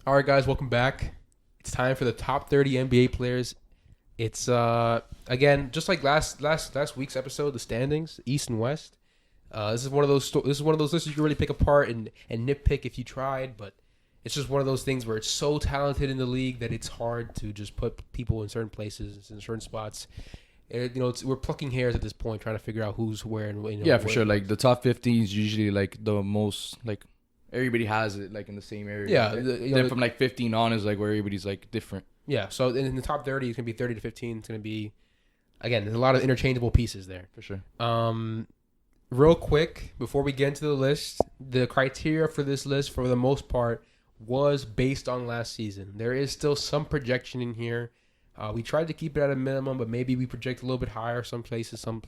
All right, guys, welcome back. It's time for the top 30 NBA players. It's again just like last week's episode, the standings, East and West. This is one of those lists you can really pick apart and nitpick if you tried, but it's just one of those things where it's so talented in the league that it's hard to just put people in certain places, in certain spots. We're plucking hairs at this point, trying to figure out who's where and yeah, for sure. Like the top 15 is usually like the most like everybody has it like in the same area. Yeah, right? Then from like 15 on is like where everybody's like different. Yeah, so in the top 30, it's gonna be 30 to 15. It's gonna be again. There's a lot of interchangeable pieces there For sure. Real quick before we get into the list, the criteria for this list, for the most part, was based on last season. There is still some projection in here. We tried to keep it at a minimum, but maybe we project a little bit higher some places. Some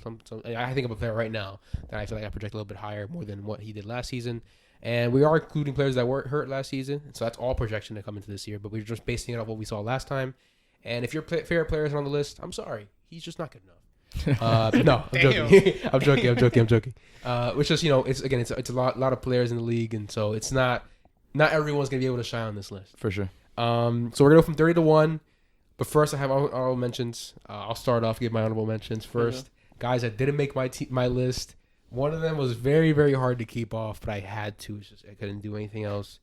I think of a player right now that I feel like I project a little bit higher more than what he did last season. And we are including players that weren't hurt last season. So that's all projection to come into this year. But we're just basing it off what we saw last time. And if your favorite player is on the list, I'm sorry. He's just not good enough. No, I'm joking. I'm joking. Which is, it's a lot of players in the league. And so it's not everyone's going to be able to shine on this list. For sure. So we're going to go from 30 to 1. But first, I have honorable mentions. I'll start off, give my honorable mentions first. Mm-hmm. Guys that didn't make my list. One of them was very, very hard to keep off, but I had to. It's just I couldn't do anything else.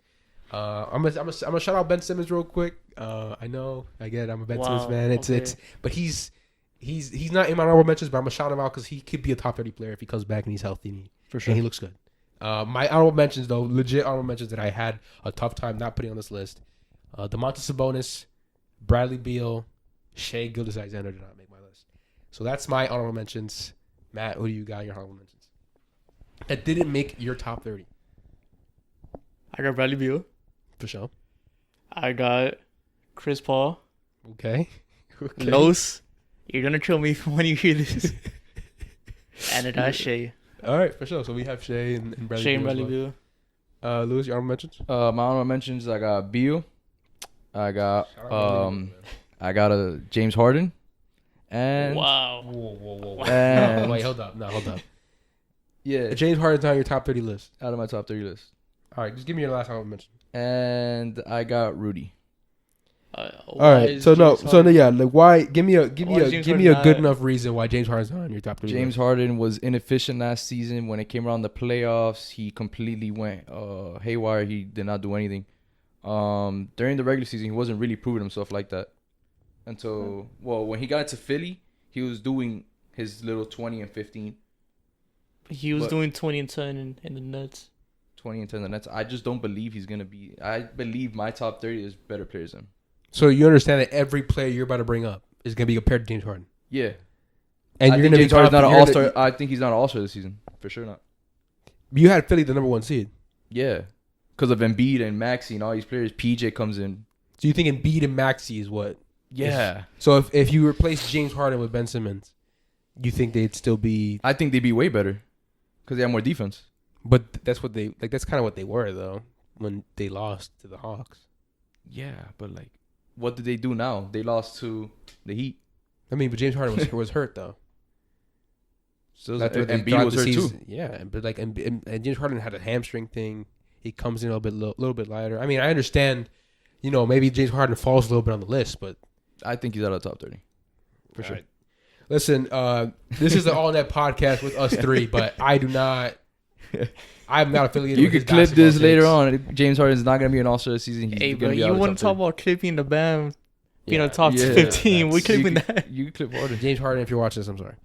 I'm gonna shout out Ben Simmons real quick. I know, I get it. I'm a Ben Simmons fan. But he's not in my honorable mentions, but I'm gonna shout him out because he could be a top 30 player if he comes back and he's healthy. For sure, and he looks good. My honorable mentions though, legit honorable mentions that I had a tough time not putting on this list. Domantas Sabonis, Bradley Beal, Shai Gilgeous-Alexander did not make my list. So that's my honorable mentions. Matt, who do you got in your honorable mentions that didn't make your top 30? I got Bradley Beal. For sure. I got Chris Paul. Okay. Los, you're going to kill me when you hear this. And I got Shai. All right, for sure. So we have Shai and Bradley Beal. Shai and Bradley Beal. Lewis, your honorable mentions? My honorable mentions, I got Beal. I got a James Harden. And wow. Whoa. And wait, hold up. Yeah. James Harden's on your top 30 list. Out of my top 30 list. All right, just give me your last honorable mention. And I got Rudy. All right. Like why? Give me a good enough reason why James Harden's not on your top 30 James list. Harden was inefficient last season. When it came around the playoffs, he completely went haywire. He did not do anything. During the regular season, he wasn't really proving himself like that. Until when he got into Philly, he was doing his little 20 and 15. He was doing 20 and 10 in the Nets. 20 and 10 in the Nets. I just don't believe he's going to be. I believe my top 30 is better players than him. So you understand that every player you're about to bring up is going to be compared to James Harden? Yeah. And I you're going think to James Harden's not an all-star. I think he's not an all-star this season. For sure not. You had Philly the number 1 seed. Yeah. Because of Embiid and Maxey and all these players, PJ comes in. So you think Embiid and Maxey is what? Yeah. So if you replace James Harden with Ben Simmons, you think they'd still be? I think they'd be way better because they have more defense. But that's what they like. That's kind of what they were though when they lost to the Hawks. Yeah, but like, what did they do now? They lost to the Heat. I mean, but James Harden was hurt though. So Embiid was hurt too. Yeah, but like, and James Harden had a hamstring thing. He comes in a little bit lighter. I mean, I understand. Maybe James Harden falls a little bit on the list, but I think he's out of the top 30 for sure. Right. Listen, this is the All Net podcast with us three, but I'm not affiliated. You could clip this later on. James Harden's not going to be an All-Star this season. Hey, bro, you want to talk about clipping the Bam being a top 15? We're clipping that. You can clip Harden. James Harden, if you're watching this, I'm sorry.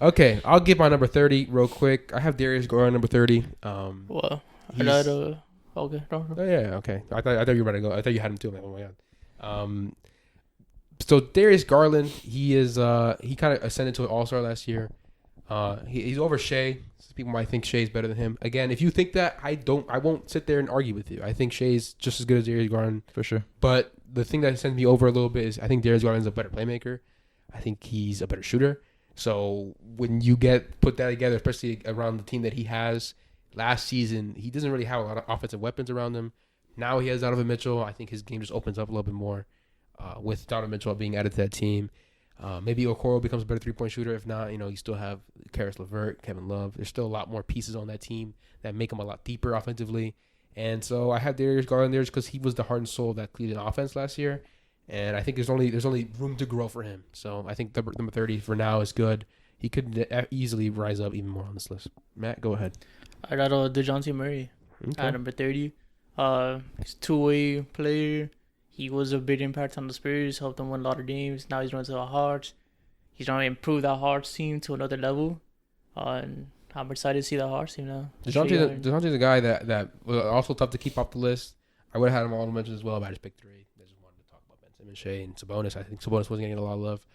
Okay, I'll give my number 30 real quick. I have Darius Garland number 30. Well, okay. Oh, yeah, okay. I thought you were about to go. I thought you had him too. I'm like, oh my god. So Darius Garland, he kind of ascended to an all-star last year. He's over Shai. People might think Shai's better than him. Again, if you think that, I won't sit there and argue with you. I think Shai's just as good as Darius Garland. For sure. But the thing that sends me over a little bit is I think Darius Garland's a better playmaker. I think he's a better shooter. So when you put that together, especially around the team that he has last season, he doesn't really have a lot of offensive weapons around him. Now he has Donovan Mitchell. I think his game just opens up a little bit more with Donovan Mitchell being added to that team. Maybe Okoro becomes a better three-point shooter. If not, you still have Karis LeVert, Kevin Love. There's still a lot more pieces on that team that make them a lot deeper offensively. And so I have Darius Garland there because he was the heart and soul of that Cleveland offense last year. And I think there's only room to grow for him. So I think number 30 for now is good. He could easily rise up even more on this list. Matt, go ahead. I got DeJounte Murray at number 30. He's a two-way player. He was a big impact on the Spurs, helped them win a lot of games. Now he's running to the Hawks. He's trying to improve that Hawks team to another level. And I'm excited to see that Hawks team now. DeJounte's a guy that was also tough to keep off the list. I would have had him all mentioned as well, but I just picked 3. I just wanted to talk about Ben Simmons, Shea, and Sabonis. I think Sabonis wasn't getting a lot of love.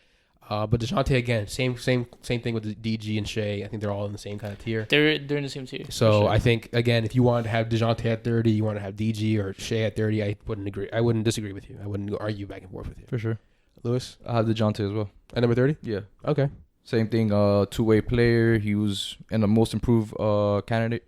But DeJounte, again, same thing with the DG and Shea. I think they're all in the same kind of tier. They're in the same tier. So I think, again, if you wanted to have DeJounte at 30, you want to have DG or Shea at 30, I wouldn't agree. I wouldn't disagree with you. I wouldn't argue back and forth with you. For sure. Lewis? I have DeJounte as well. At number 30? Yeah. Okay. Same thing, two-way player. He was in the most improved candidate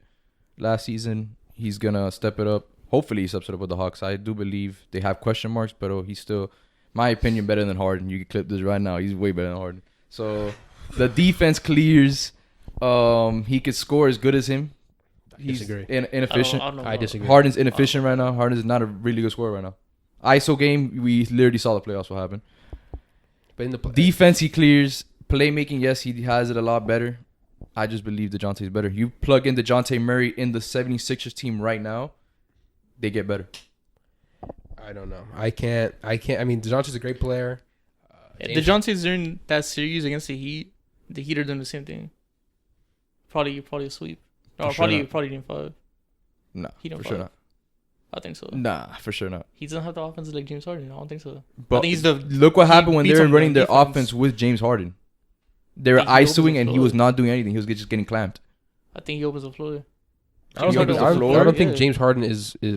last season. He's going to step it up. Hopefully he steps it up with the Hawks. I do believe they have question marks, but he's still, my opinion, better than Harden. You can clip this right now. He's way better than Harden. So the defense clears. He could score as good as him. He's inefficient. I disagree. Harden's inefficient right now. Harden is not a really good scorer right now. ISO game, we literally saw the playoffs what happened. But in the defense, he clears. Playmaking, yes, he has it a lot better. I just believe DeJounte is better. You plug in DeJounte Murray in the 76ers team right now, they get better. I don't know. I can't. I mean, DeJounte's a great player. DeJounte's during that series against the Heat are doing the same thing. Probably a sweep. No, probably game 5. No, for sure not. I think so. Nah, for sure not. He doesn't have the offense like James Harden. I don't think so. But I think look what happened when they were running their offense with James Harden. They were ISOing and he was not doing anything. He was just getting clamped. I think he opens the floor. I don't think James Harden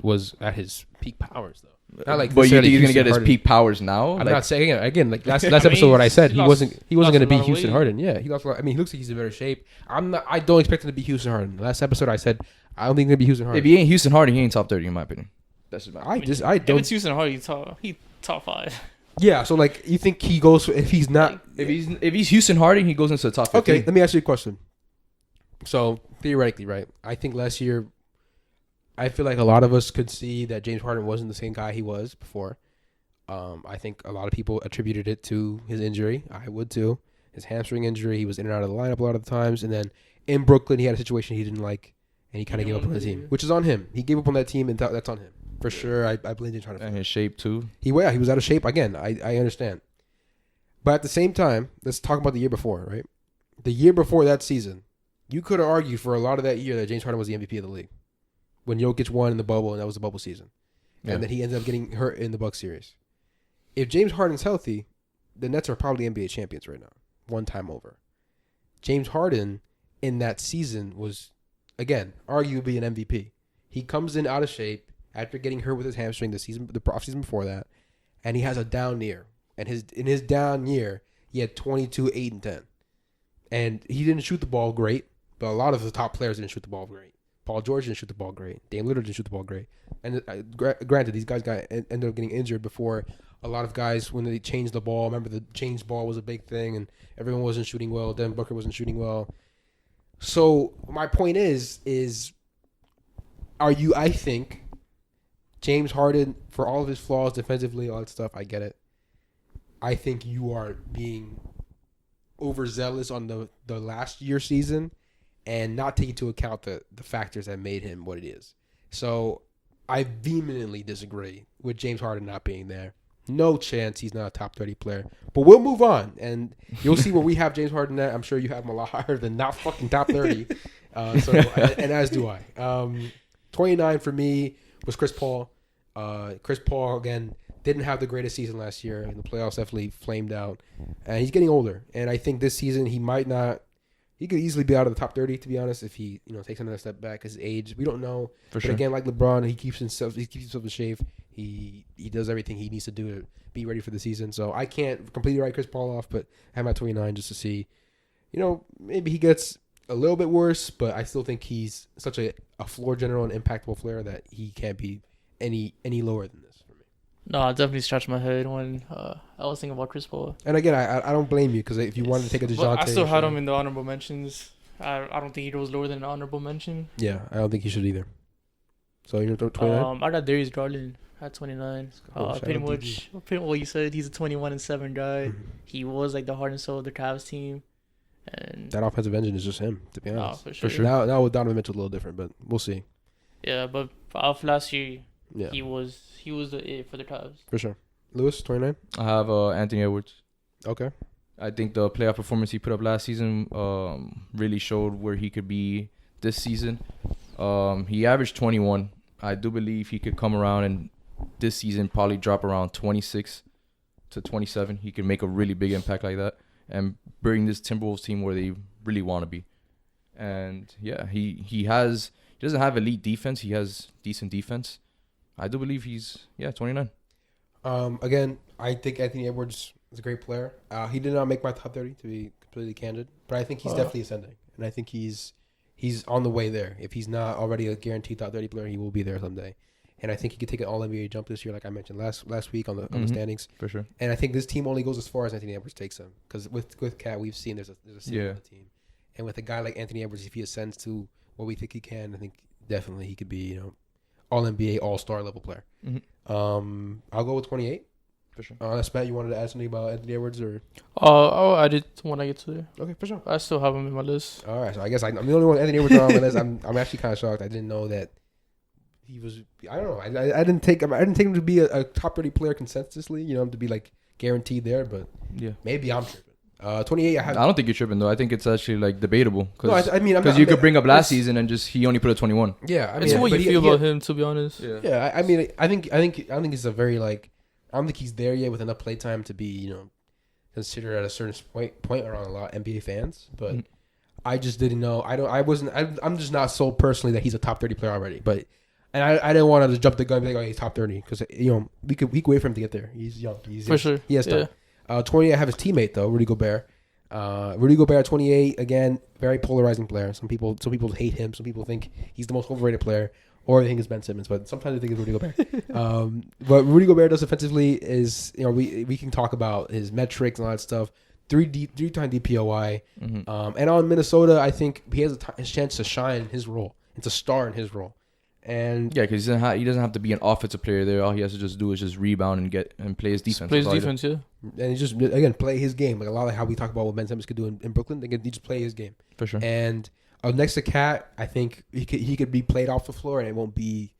was at his peak powers though. Not like, but you think he's gonna get Harden. his peak powers now? I'm not saying again. Like last episode, what I said, he wasn't gonna be Houston Harden. Yeah, he lost. I mean, he looks like he's in better shape. I don't expect him to be Houston Harden. Last episode, I said I don't think he's gonna be Houston Harden. If he ain't Houston Harden, he ain't top 30 in my opinion. That's just my. If it's Houston Harden, he top 5. Yeah, so like you think he goes if he's not if he's Houston Harden, he goes into the top 15. Okay, let me ask you a question. So theoretically, right? I think last year, I feel like a lot of us could see that James Harden wasn't the same guy he was before. I think a lot of people attributed it to his injury. I would too. His hamstring injury. He was in and out of the lineup a lot of the times, and then in Brooklyn, he had a situation he didn't like, and he kind of gave up on the team, which is on him. He gave up on that team, and that's on him. For sure, I blame James Harden. And his shape too. He was out of shape again. I understand, but at the same time, let's talk about the year before, right? The year before that season, you could have argued for a lot of that year that James Harden was the MVP of the league when Jokic won in the bubble, and that was the bubble season, and then he ended up getting hurt in the Bucks series. If James Harden's healthy, the Nets are probably NBA champions right now, one time over. James Harden in that season was, again, arguably an MVP. He comes in out of shape after getting hurt with his hamstring the offseason before that, and he has a down year. And in his down year, he had 22, 8, and 10. And he didn't shoot the ball great, but a lot of the top players didn't shoot the ball great. Paul George didn't shoot the ball great. Damian Lillard didn't shoot the ball great. And granted, these guys ended up getting injured before a lot of guys, when they changed the ball. Remember, the change ball was a big thing, and everyone wasn't shooting well. Devin Booker wasn't shooting well. So my point is I think James Harden, for all of his flaws defensively, all that stuff, I get it. I think you are being overzealous on the last year season and not taking into account the factors that made him what it is. So I vehemently disagree with James Harden not being there. No chance he's not a top 30 player. But we'll move on, and you'll see where we have James Harden at. I'm sure you have him a lot higher than not fucking top 30. And as do I. 29 for me was Chris Paul. Chris Paul, again, didn't have the greatest season last year. In the playoffs, definitely flamed out. And he's getting older. And I think this season he might not. He could easily be out of the top 30, to be honest, if he takes another step back. His age, we don't know. But again, like LeBron, he keeps himself in shape. He does everything he needs to do to be ready for the season. So I can't completely write Chris Paul off, but I have him at 29 just to see. Maybe he gets a little bit worse, but I still think he's such a floor general and impactful player that he can't be any lower than this for me. No, I definitely scratched my head when I was thinking about Chris Paul. And again, I don't blame you, because if you wanted to take a DeJounte, I still had him in the honorable mentions. I don't think he goes lower than an honorable mention. Yeah, I don't think he should either. So you're 29. I got Darius Garland at 29. Shout Pretty out much what you said. He's a 21-7 guy. Mhm. He was like the heart and soul of the Cavs team, and That offensive engine is just him, to be honest. for sure. Now with Donovan Mitchell, a little different, but we'll see. Yeah, but off last year, Yeah, he was the it for the Cavs. for sure. Lewis, 29. I have Anthony Edwards. Okay. I think the playoff performance he put up last season really showed where he could be this season. He averaged 21. I do believe he could come around and this season probably drop around 26 to 27. He could make a really big impact like that and bring this Timberwolves team where they really want to be. And yeah, he doesn't have elite defense. He has decent defense. I do believe he's 29. Again, I think Anthony Edwards is a great player. He did not make my top 30, to be completely candid, but I think he's definitely ascending, and I think he's on the way there. If he's not already a guaranteed top 30 player, he will be there someday. And I think he could take an All-NBA jump this year, like I mentioned last week on the standings. For sure. And I think this team only goes as far as Anthony Edwards takes them, because with Cat, we've seen there's a ceiling on the team, and with a guy like Anthony Edwards, if he ascends to what we think he can, I think definitely he could be All-NBA, All-Star level player. Mm-hmm. I'll go with 28. For sure. Unless Matt, you wanted to add something about Anthony Edwards, or I'll add it when I get to there. okay, for sure. I still have him in my list. All right, so I guess I'm the only one Anthony Edwards on my list. I'm actually kind of shocked. I didn't know that he was. I don't know. I didn't take him to be a top 30 player consensusly. To be like guaranteed there, but Yeah. maybe I'm tripping. 28. I don't think you're tripping though. I think it's actually like debatable because because you could bring up last season and just he only put a 21. Yeah, It's what you feel about him, to be honest. Yeah, I think it's a very like. I don't think he's there yet with enough playtime to be, considered at a certain point around a lot of NBA fans. But I just didn't know. I'm just not sold personally that he's a top 30 player already. But I didn't want to jump the gun and be like, oh, he's top 30 because we could wait for him to get there. He's young. For sure. He has time. 28. I have his teammate though, Rudy Gobert. Rudy Gobert at 28 again, very polarizing player. Some people hate him. Some people think he's the most overrated player. Or they think it's Ben Simmons, but sometimes I think it's Rudy Gobert. But Rudy Gobert does offensively is, we can talk about his metrics and all that stuff. Three-time DPOI. Mm-hmm. And on Minnesota, I think he has a chance to shine in his role and to star in his role. And yeah, because he doesn't have to be an offensive player there. All he has to just do is just rebound and play his defense. Play his defense, yeah. And he just, again, play his game. Like a lot of how we talk about what Ben Simmons could do in Brooklyn. He just play his game. For sure. And next to Cat, I think he could be played off the floor and it won't be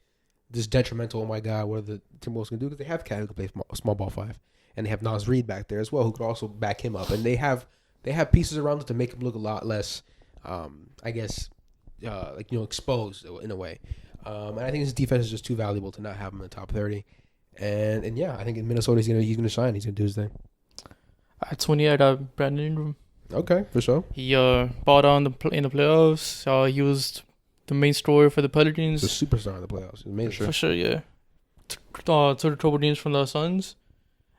this detrimental. Oh my God, what are the Timberwolves gonna do? Because they have Cat who can play small ball 5, and they have Nas Reed back there as well who could also back him up, and they have pieces around it to make him look a lot less, exposed in a way. And I think his defense is just too valuable to not have him in the top 30. And yeah, I think in Minnesota he's gonna shine. He's gonna do his thing. At 20, I got Brandon Ingram. Okay, for sure. He bought on in the playoffs. He was the main scorer for the Pelicans. The superstar in the playoffs. For sure, yeah. Took the trouble games from the Suns,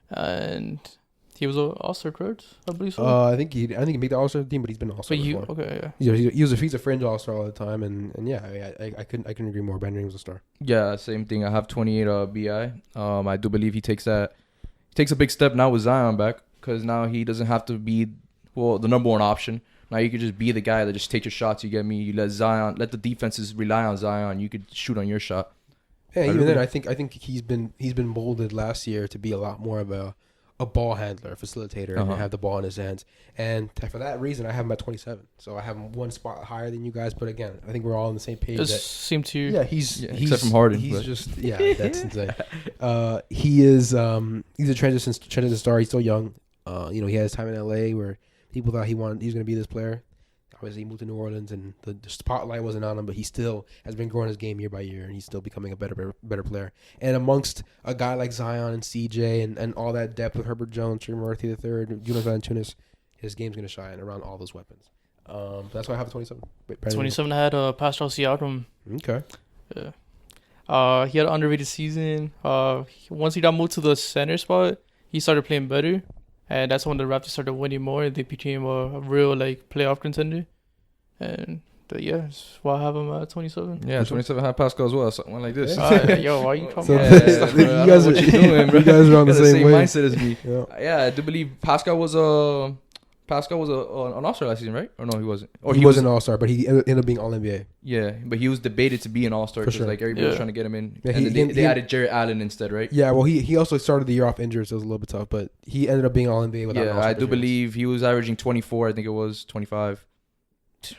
and he was an All-Star, correct? I believe so. I think he made the All-Star team, but he's been All-Star before. Okay, yeah. He's a fringe All-Star all the time, and yeah, I couldn't agree more. Brandon Ingram was a star. Yeah, same thing. I have 28 BI. I do believe he takes a big step now with Zion back because now he doesn't have to be the number one option. Now you could just be the guy that just takes your shots. You get me. You let the defenses rely on Zion. You could shoot on your shot. Yeah, even then, I think he's been molded last year to be a lot more of a ball handler, facilitator, and have the ball in his hands. And for that reason, I have him at 27. So I have him one spot higher than you guys. But again, I think we're all on the same page. It seemed to you. Yeah, he's except from Harden. He's just that's insane. He's a transition star. He's still young. He had his time in LA where people thought he was going to be this player. Obviously, he moved to New Orleans, and the spotlight wasn't on him, but he still has been growing his game year by year, and he's still becoming a better player. And amongst a guy like Zion and CJ and all that depth with Herbert Jones, Trey Young III, Jonas Valanciunas, his game's going to shine around all those weapons. That's why I have a 27. 27, I had Pascal Siakam. Okay. Yeah. He had an underrated season. Once he got moved to the center spot, he started playing better. And that's when the Raptors started winning more. They became a real playoff contender. And that's why I have him at 27. Yeah, 27 had Pascal as well. Something like this. Yo, why are you talking about that? You guys are doing, bro. You guys are on the same way. mindset as me. Yeah, I do believe Pascal was Pascal was an All-Star last season, right? Or no, he wasn't. Or he wasn't an All-Star, but he ended up being All-NBA. Yeah, but he was debated to be an All-Star because sure. like everybody was trying to get him in. Yeah, And then they added Jarrett Allen instead, right? Yeah, well, he also started the year off injured, so it was a little bit tough, but he ended up being All-NBA without an All-Star I do appearance. believe he was averaging 24. I think it was 25.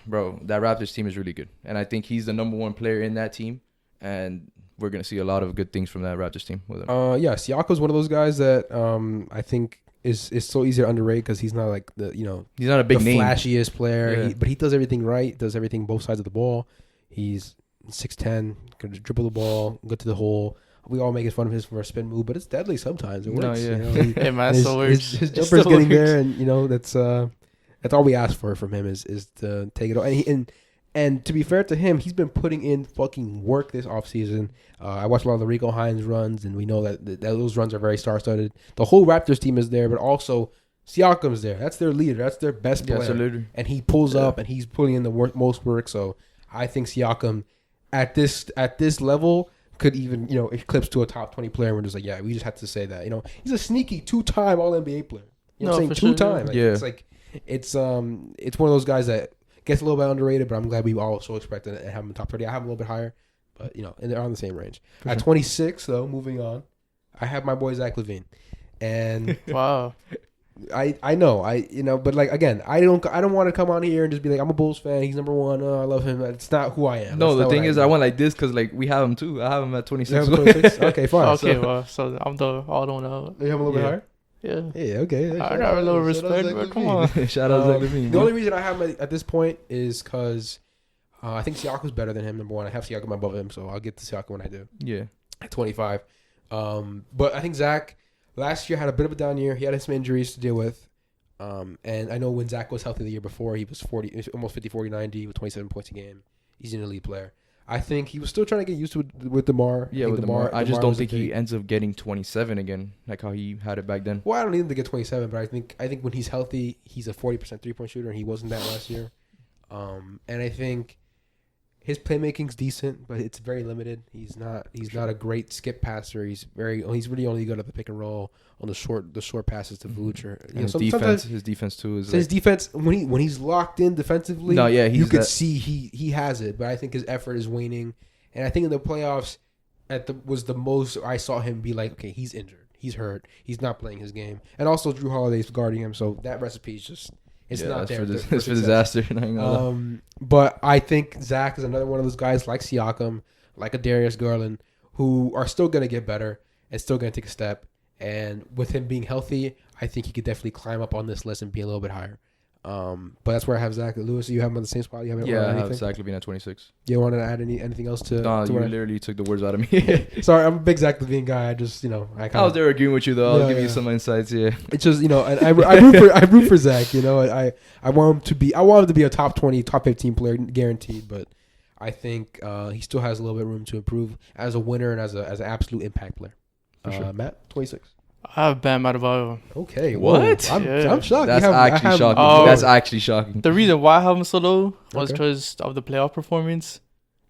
Bro, that Raptors team is really good. And I think he's the number one player in that team. And we're going to see a lot of good things from that Raptors team with him. Yeah, Siakam's one of those guys that I think is so easy to underrate because he's not like he's not a big name, flashiest player, yeah. but he does everything right, does everything both sides of the ball. He's 6'10", can dribble the ball, go to the hole. We all make fun of his for a spin move, but it's deadly sometimes. It works. No, yeah. Hey man, it still works. His jumper's getting there, and that's all we ask for from him is to take it all. And to be fair to him, he's been putting in fucking work this offseason. I watched a lot of the Rico Hines runs, and we know that those runs are very star-studded. The whole Raptors team is there, but also Siakam's there. That's their leader. That's their best player. Absolutely. And he pulls up, and he's putting in the most work. So I think Siakam at this level could even eclipse to a top 20 player. We're just like, yeah, we just have to say that. He's a sneaky 2-time All-NBA player. You know what I'm saying? 2-time. It's one of those guys that gets a little bit underrated, but I'm glad we also expected it and have him in top 30. I have him a little bit higher, but and they're on the same range. For At sure. 26, though, moving on, I have my boy Zach Levine, and Wow. I know but like again, I don't want to come on here and just be like I'm a Bulls fan. He's number one. Oh, I love him. It's not who I am. No, That's the not thing what is, I went like this because like we have him too. I have him at 26. You have him 26? Okay, fine. Okay, well, so I'm the odd one out. You have him a little bit Yeah. higher. Yeah. Yeah, okay. I got a little respect, but come on. Shout out Zach Levine. The only reason I have him at this point is because I think Siakam's better than him, number one. I have Siakam above him, so I'll get to Siakam when I do. Yeah. At 25. But I think Zach last year had a bit of a down year. He had some injuries to deal with. And I know when Zach was healthy the year before, he was almost 50, 40, 90 with 27 points a game. He's an elite player. I think he was still trying to get used to it with DeMar. Yeah, with DeMar. I just don't think he ends up getting 27 again, like how he had it back then. Well, I don't need him to get 27, but I think when he's healthy, he's a 40% three-point shooter, and he wasn't that last year. And I think his playmaking's decent, but it's very limited. He's not a great skip passer. He's really only good at the pick and roll on the short passes to Vooch or And his defense too is. So his defense when he's locked in defensively, No, yeah, you could see he has it, but I think his effort is waning. And I think in the playoffs, was the most I saw him be like, okay, he's injured, he's hurt, he's not playing his game, and also Drew Holiday's guarding him, so that recipe is just. It's not there. It's for disaster. But I think Zach is another one of those guys like Siakam, like a Darius Garland, who are still going to get better and still going to take a step. And with him being healthy, I think he could definitely climb up on this list and be a little bit higher. But that's where I have Zach. Lewis, you have him on the same spot? You haven't I have Zach Levine at 26. You want to add anything else to? No, you literally took the words out of me. Sorry, I'm a big Zach Levine guy. I just, I was there agreeing with you though. I'll give you some insights. Yeah, it's just and I root for Zach. I want him to be a top 20, top 15 player guaranteed. But I think he still has a little bit of room to improve as a winner and as an absolute impact player. Sure. Matt, 26. I have Bam Adebayo. Okay. What? Whoa. I'm shocked. That's actually shocking. That's actually shocking. The reason why I have him so low was because of the playoff performance.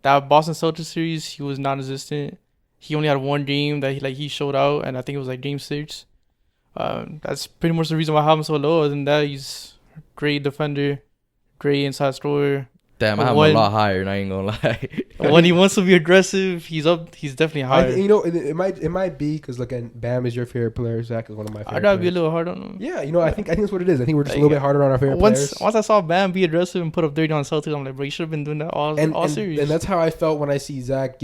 That Boston Celtics series, he was non-existent. He only had one game that he showed out, and I think it was like game 6. That's pretty much the reason why I have him so low. Other than that, he's a great defender, great inside scorer. Damn, I have him a lot higher, and I ain't gonna lie. When he wants to be aggressive, he's definitely higher. It might be because again, Bam is your favorite player. Zach is one of my favorite. I'd rather be a little hard on him. Yeah, I think that's what it is. I think we're just a little bit harder on our favorite players. Once I saw Bam be aggressive and put up 30 on Celtics, I'm like, bro, you should have been doing that all series. And that's how I felt when I see Zach,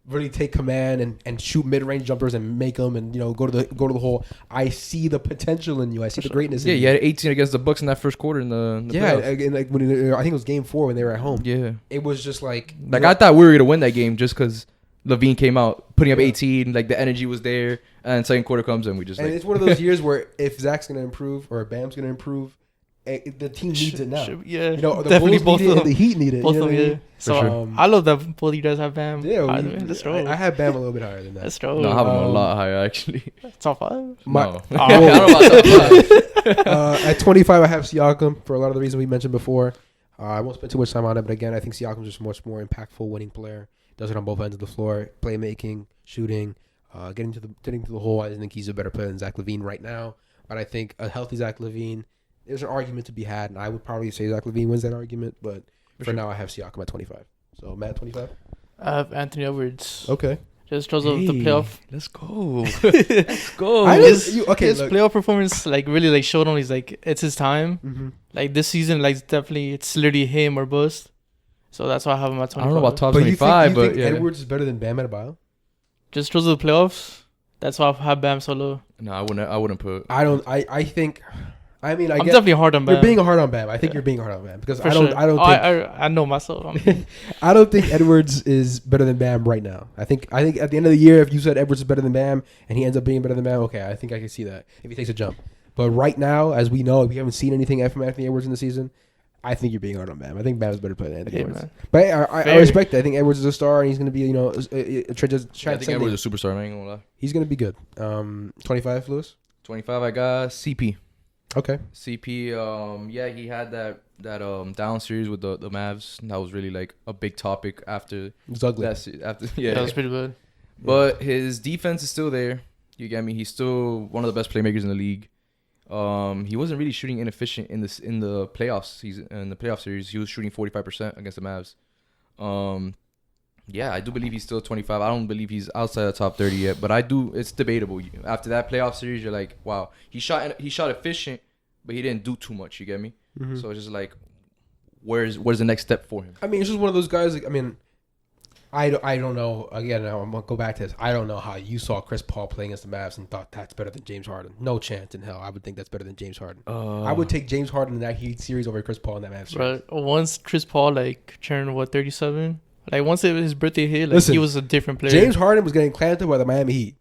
really take command and shoot mid-range jumpers and make them and go to the hole. I see the potential in you. I see the greatness. Yeah, in you had 18 against the Bucks in that first quarter in the playoffs. And like I think it was game 4 when they were at home. Yeah, it was just like I thought we were gonna win that game just because Levine came out putting up 18, like the energy was there, and second quarter comes and we just. And it's one of those years where if Zach's gonna improve or Bam's gonna improve, the team needs it now. Yeah, the definitely Bulls need it and the Heat need it. Both of them, yeah. So I love that both you guys have Bam. Yeah, let's roll. I have Bam a little bit higher than that. Let's roll. No, I have him a lot higher actually. Top 5. No. I don't know about top 5. At 25, I have Siakam for a lot of the reasons we mentioned before. I won't spend too much time on it, but again, I think Siakam's just a much more impactful winning player. Does it on both ends of the floor, playmaking, shooting, getting to the hole. I think he's a better player than Zach Levine right now. But I think a healthy Zach Levine there's an argument to be had, and I would probably say Zach Levine wins that argument. But for now, I have Siakam at 25. So Matt, 25. I have Anthony Edwards. Okay. Just because of the playoff. Let's go. Let's go. His look. playoff performance really like showed on. He's like it's his time. Mm-hmm. Like this season, like definitely it's literally him or bust. So that's why I have him at 25. I don't know about top But 25, you but think yeah. Edwards is better than Bam Adebayo? Just because of the playoffs. That's why I have Bam so low. No, I wouldn't put. I think. I mean, I'm guess definitely hard on Bam. you're being hard on Bam. I think you're being hard on Bam because For I don't. sure. I don't think. I know myself. I don't think Edwards is better than Bam right now. I think at the end of the year, if you said Edwards is better than Bam and he ends up being better than Bam, okay, I think I can see that if he takes a jump. But right now, as we know, we haven't seen anything from Anthony Edwards in the season. I think you're being hard on Bam. I think Bam is a better player than Anthony Edwards. Man. But I respect it. I think Edwards is a star and he's going to be, I think Edwards is a superstar. I ain't gonna lie. He's going to be good. 25, Lewis? 25. I got CP. Okay. CP. Yeah, he had that down series with the Mavs. That was really like a big topic after It's ugly. Yeah, That was pretty good. But his defense is still there. You get me? He's still one of the best playmakers in the league. He wasn't really shooting inefficient in the playoffs. In the playoff series, he was shooting 45% against the Mavs. Yeah, I do believe he's still 25. I don't believe he's outside the top 30 yet, but I do. It's debatable. After that playoff series, you're like, wow, he shot efficient, but he didn't do too much. You get me? Mm-hmm. So it's just like, where's the next step for him? I mean, it's just one of those guys. Like, I mean, I don't know. Again, I'm gonna go back to this. I don't know how you saw Chris Paul playing against the Mavs and thought that's better than James Harden. No chance in hell. I would think that's better than James Harden. I would take James Harden in that Heat series over Chris Paul in that Mavs series. But once Chris Paul turned 37, like once his birthday hit, Listen, he was a different player. James Harden was getting clamped by the Miami Heat.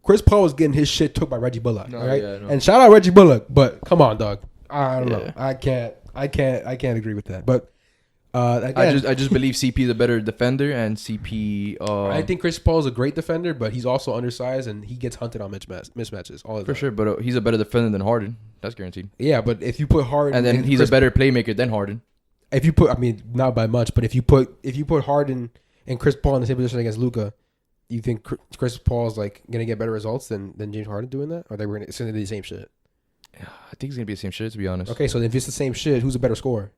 Chris Paul was getting his shit took by Reggie Bullock. No, all right, yeah, no. and shout out Reggie Bullock, but come on, dog. I don't know. Yeah. I can't agree with that. But again, I just believe CP is a better defender, and CP. I think Chris Paul is a great defender, but he's also undersized and he gets hunted on mismatches all the time. For sure, but he's a better defender than Harden. That's guaranteed. Yeah, but if you put Harden, And then he's a better playmaker than Harden. If you put, I mean, not by much, but if you put Harden and Chris Paul in the same position against Luka, you think Chris Paul's like gonna get better results than James Harden doing that, or they were gonna do the same shit? I think it's gonna be the same shit, to be honest. Okay, so if it's the same shit, who's a better scorer?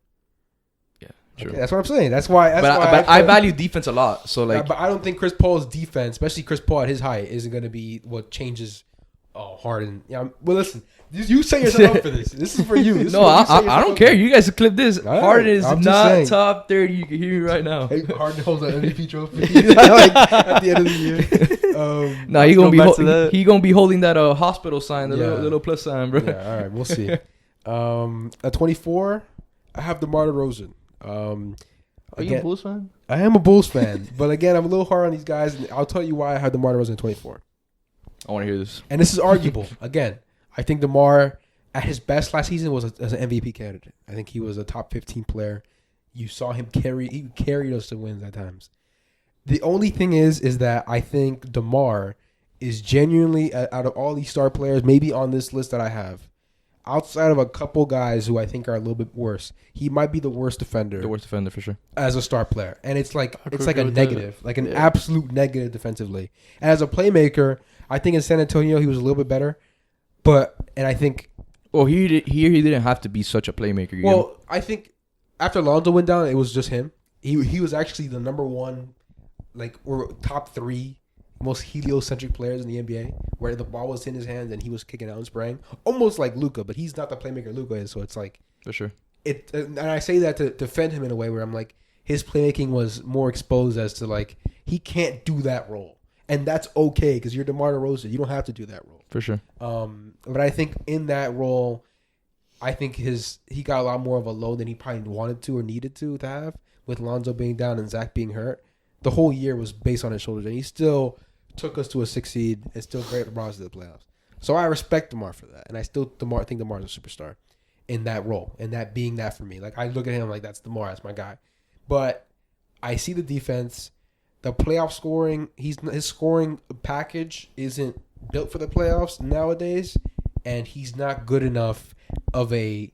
Yeah, true. Okay, that's what I'm saying. That's why. But I value defense a lot. So like, but I don't think Chris Paul's defense, especially Chris Paul at his height, isn't gonna be what changes. Harden. Yeah. Well, listen. You set yourself up for this. This is for you. No, I don't care. You guys can clip this. Right, Harden is I'm just not saying. top 30. You can hear me right now. Hey, Harden holds an MVP trophy like, at the end of the year. Nah, he gonna be holding that hospital sign, the little plus sign, bro. Yeah, all right, we'll see. At 24, I have DeMar DeRozan. Are you a Bulls fan? I am a Bulls fan, but again, I'm a little hard on these guys, and I'll tell you why I have DeMar DeRozan at 24. I want to hear this. And this is arguable. Again, I think DeMar, at his best last season, was as an MVP candidate. I think he was a top 15 player. You saw him he carried us to wins at times. The only thing is that I think DeMar is genuinely, out of all these star players, maybe on this list that I have, outside of a couple guys who I think are a little bit worse, he might be the worst defender. The worst defender for sure. As a star player. And it's like a with negative, like an absolute negative defensively. And as a playmaker, I think in San Antonio he was a little bit better. And I think... Well, he didn't have to be such a playmaker. Well, I think after Lonzo went down, it was just him. He was actually the number one, or top 3 most heliocentric players in the NBA, where the ball was in his hands and he was kicking out and spraying, almost like Luka, but he's not the playmaker Luka is. So it's like for sure. And I say that to defend him in a way where I'm like, his playmaking was more exposed as to like he can't do that role, and that's okay because you're DeMar DeRozan. You don't have to do that role for sure. But I think in that role, I think he got a lot more of a load than he probably wanted to or needed to have, with Lonzo being down and Zach being hurt. The whole year was based on his shoulders, and he still took us to a 6 seed and still great brought us to the playoffs. So I respect DeMar for that, and I think DeMar is a superstar in that role, and that being that for me. Like, I look at him like, that's DeMar, that's my guy. But I see the defense, the playoff scoring. His scoring package isn't built for the playoffs nowadays, and he's not good enough of a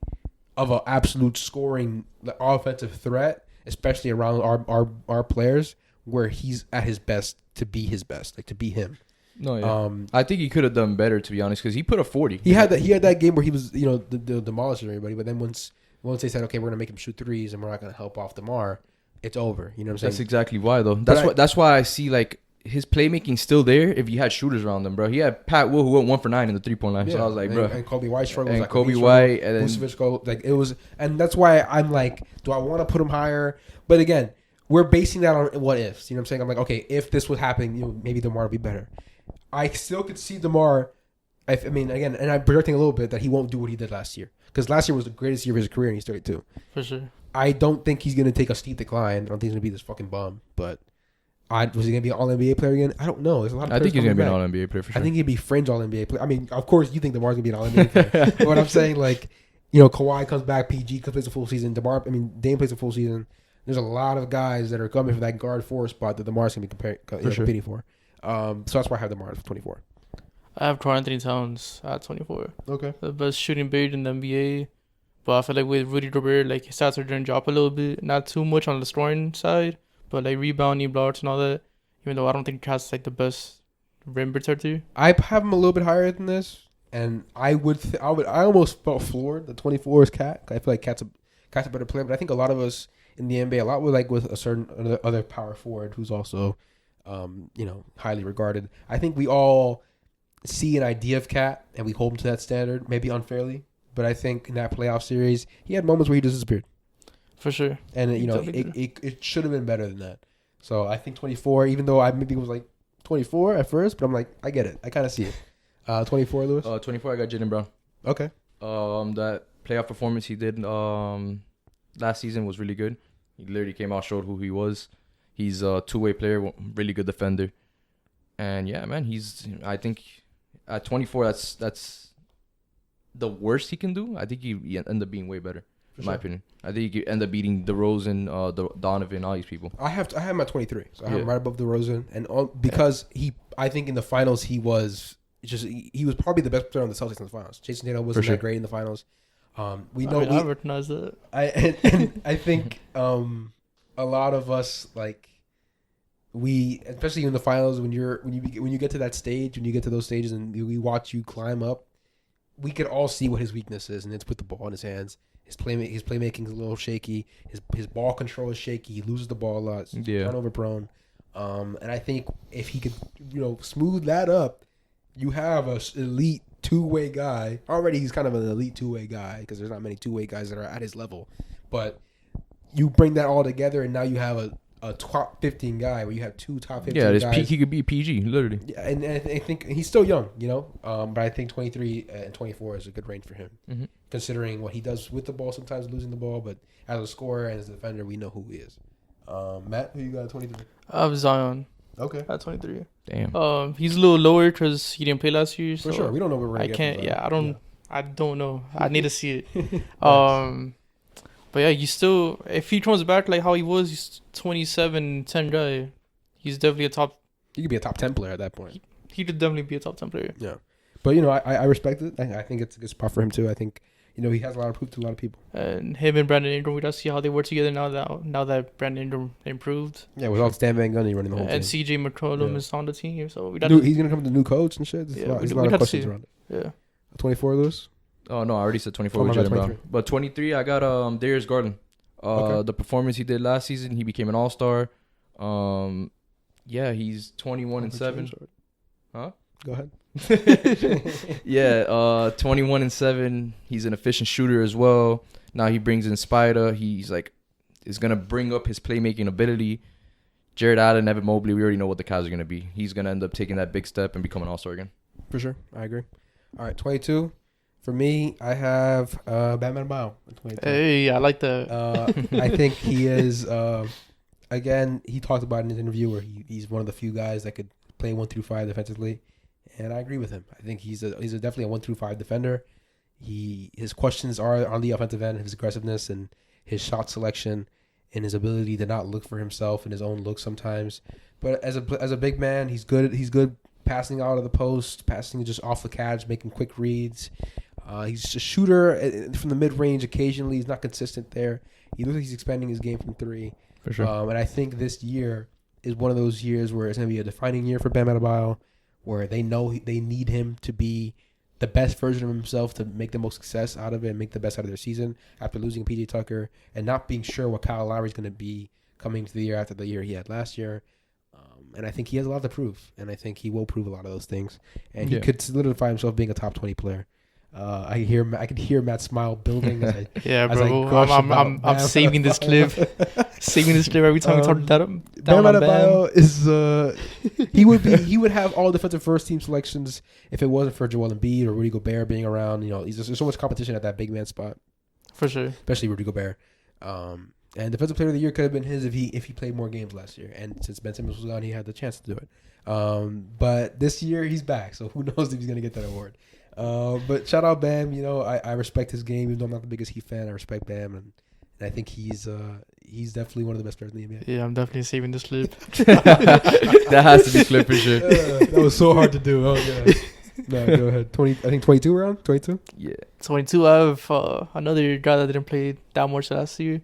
absolute scoring offensive threat, especially around our players, where he's at his best to be his best, like to be him. No, yeah. I think he could have done better, to be honest, because he put a 40. He had that game where he was, demolishing everybody. But then once they said, okay, we're gonna make him shoot threes and we're not gonna help off Demar, it's over. You know what I'm saying? That's exactly why, though. That's why I see like his playmaking's still there if you had shooters around him, bro. He had Pat Will, who went 1 for 9 in the 3-point line. So I was like, bro. And Kobe White struggled. And Kobe White. And then Vucevic it was, and that's why I'm like, do I want to put him higher? But again, we're basing that on what ifs. You know what I'm saying? I'm like, okay, if this was happening, maybe DeMar would be better. I still could see DeMar. Again, and I'm projecting a little bit that he won't do what he did last year, because last year was the greatest year of his career and he's 32. For sure. I don't think he's gonna take a steep decline. I don't think he's gonna be this fucking bum. But was he gonna be an All NBA player again? I don't know. There's a lot of. I think he's gonna be an All NBA player for sure. I think he'd be fringe All NBA player. Of course, you think DeMar's gonna be an All NBA player. But what I'm saying, like, Kawhi comes back, PG plays a full season. Dame plays a full season. There's a lot of guys that are coming for that guard 4 spot that DeMar's gonna be competing for. So that's why I have DeMar at 24. I have Karl Anthony Towns at 24. Okay. The best shooting big in the NBA. But I feel like with Rudy Gobert, like, his stats are going to drop a little bit. Not too much on the scoring side, but like rebounding, blocks, and all that. Even though I don't think Cat's like the best rim protector. I have him a little bit higher than this, and I almost felt floored. The 24 is Cat. I feel like Cat's a better player, but I think a lot of us in the NBA, a lot with a certain other power forward who's also, highly regarded. I think we all see an idea of Cat and we hold him to that standard, maybe unfairly. But I think in that playoff series, he had moments where he disappeared. For sure. And, it should have been better than that. So I think 24, even though I maybe was like 24 at first, but I'm like, I get it. I kind of see it. 24, Lewis? 24, I got Jaylen Brown. Okay. That playoff performance he did last season was really good. He literally came out, showed who he was. He's a two-way player, really good defender. And, yeah, man, I think at 24, that's the worst he can do. I think he end up being way better, in my opinion. I think he could end up beating DeRozan, Donovan, all these people. I have him at 23, so I have him right above DeRozan, and because I think in the finals he was probably the best player on the Celtics in the finals. Jason Tatum wasn't that great in the finals. I recognize that. I think a lot of us, like, especially in the finals, when you get to that stage, when you get to those stages, and we watch you climb up. We could all see what his weakness is, and it's with the ball in his hands. His playmaking is a little shaky. His ball control is shaky. He loses the ball a lot. Turnover prone. And I think if he could, smooth that up, you have a elite two-way guy. Already, he's kind of an elite two-way guy because there's not many two-way guys that are at his level. But you bring that all together, and now you have a top 15 guy where you have two top 15 guys. He could be PG, literally. Yeah, and I think he's still young, but I think 23 and 24 is a good range for him, considering what he does with the ball, sometimes losing the ball, but as a scorer and as a defender, we know who he is. Matt, who you got at 23? I have Zion. Okay. At 23. Damn. He's a little lower because he didn't play last year. For sure. We don't know what we're going to get. I don't know. I need to see it. But yeah, if he comes back like how he was, he's 27-10 guy. He's definitely he could be a top 10 player at that point. He could definitely be a top 10 player. Yeah. But, I respect it. I think it's a good spot for him, too. I think, he has a lot of proof to a lot of people. And him and Brandon Ingram, we got to see how they work together now that Brandon Ingram improved. Yeah, without Stan Van Gundy running the whole team. And CJ McCollum is on the team. So he's going to come with a new coach and shit. There's a lot of questions around it. Yeah. 24, Lewis? Oh, no, I already said 24 with Jaylen Brown. But 23, I got Darius Garland. The performance he did last season, he became an all-star. He's 21-7. Huh? Go ahead. 21-7. He's an efficient shooter as well. Now he brings in Spider. He's is gonna bring up his playmaking ability. Jared Allen, Evan Mobley, we already know what the Cavs are gonna be. He's gonna end up taking that big step and become an all-star again. For sure, I agree. All right, 22. For me, I have Bam Adebayo at 22. Hey, I like that. I think he is. Again, he talked about in his interview where he's one of the few guys that could play 1 through 5 defensively, and I agree with him. I think he's definitely a 1 through 5 defender. His questions are on the offensive end, his aggressiveness and his shot selection, and his ability to not look for himself and his own look sometimes. But as a big man, he's good. He's good passing out of the post, passing just off the catch, making quick reads. He's a shooter from the mid-range occasionally. He's not consistent there. He looks like he's expanding his game from 3. For sure. And I think this year is one of those years where it's going to be a defining year for Bam Adebayo, where they know they need him to be the best version of himself to make the most success out of it and make the best out of their season after losing PJ Tucker and not being sure what Kyle Lowry is going to be coming to the year after the year he had last year. And I think he has a lot to prove, and I think he will prove a lot of those things. And he could solidify himself being a top 20 player. I can hear Matt's smile building. As I, yeah, bro. I'm saving this clip. Saving this clip every time we talk about him. Bam Adebayo is he would have all defensive first team selections if it wasn't for Joel Embiid or Rudy Gobert being around. You know, there's so much competition at that big man spot. For sure. Especially Rudy Gobert. And defensive player of the year could have been his if he played more games last year. And since Ben Simmons was gone, he had the chance to do it. But this year he's back, so who knows if he's gonna get that award. But shout out Bam. You know, I respect his game. Even though I'm not the biggest Heat fan, I respect Bam, and I think he's definitely one of the best players in the NBA. Yeah, I'm definitely saving this clip. That has to be clip for sure. That was so hard to do. Oh yeah. No, go ahead. 20. I think 22 round. 22. Yeah. 22. I have another guy that didn't play that much last year.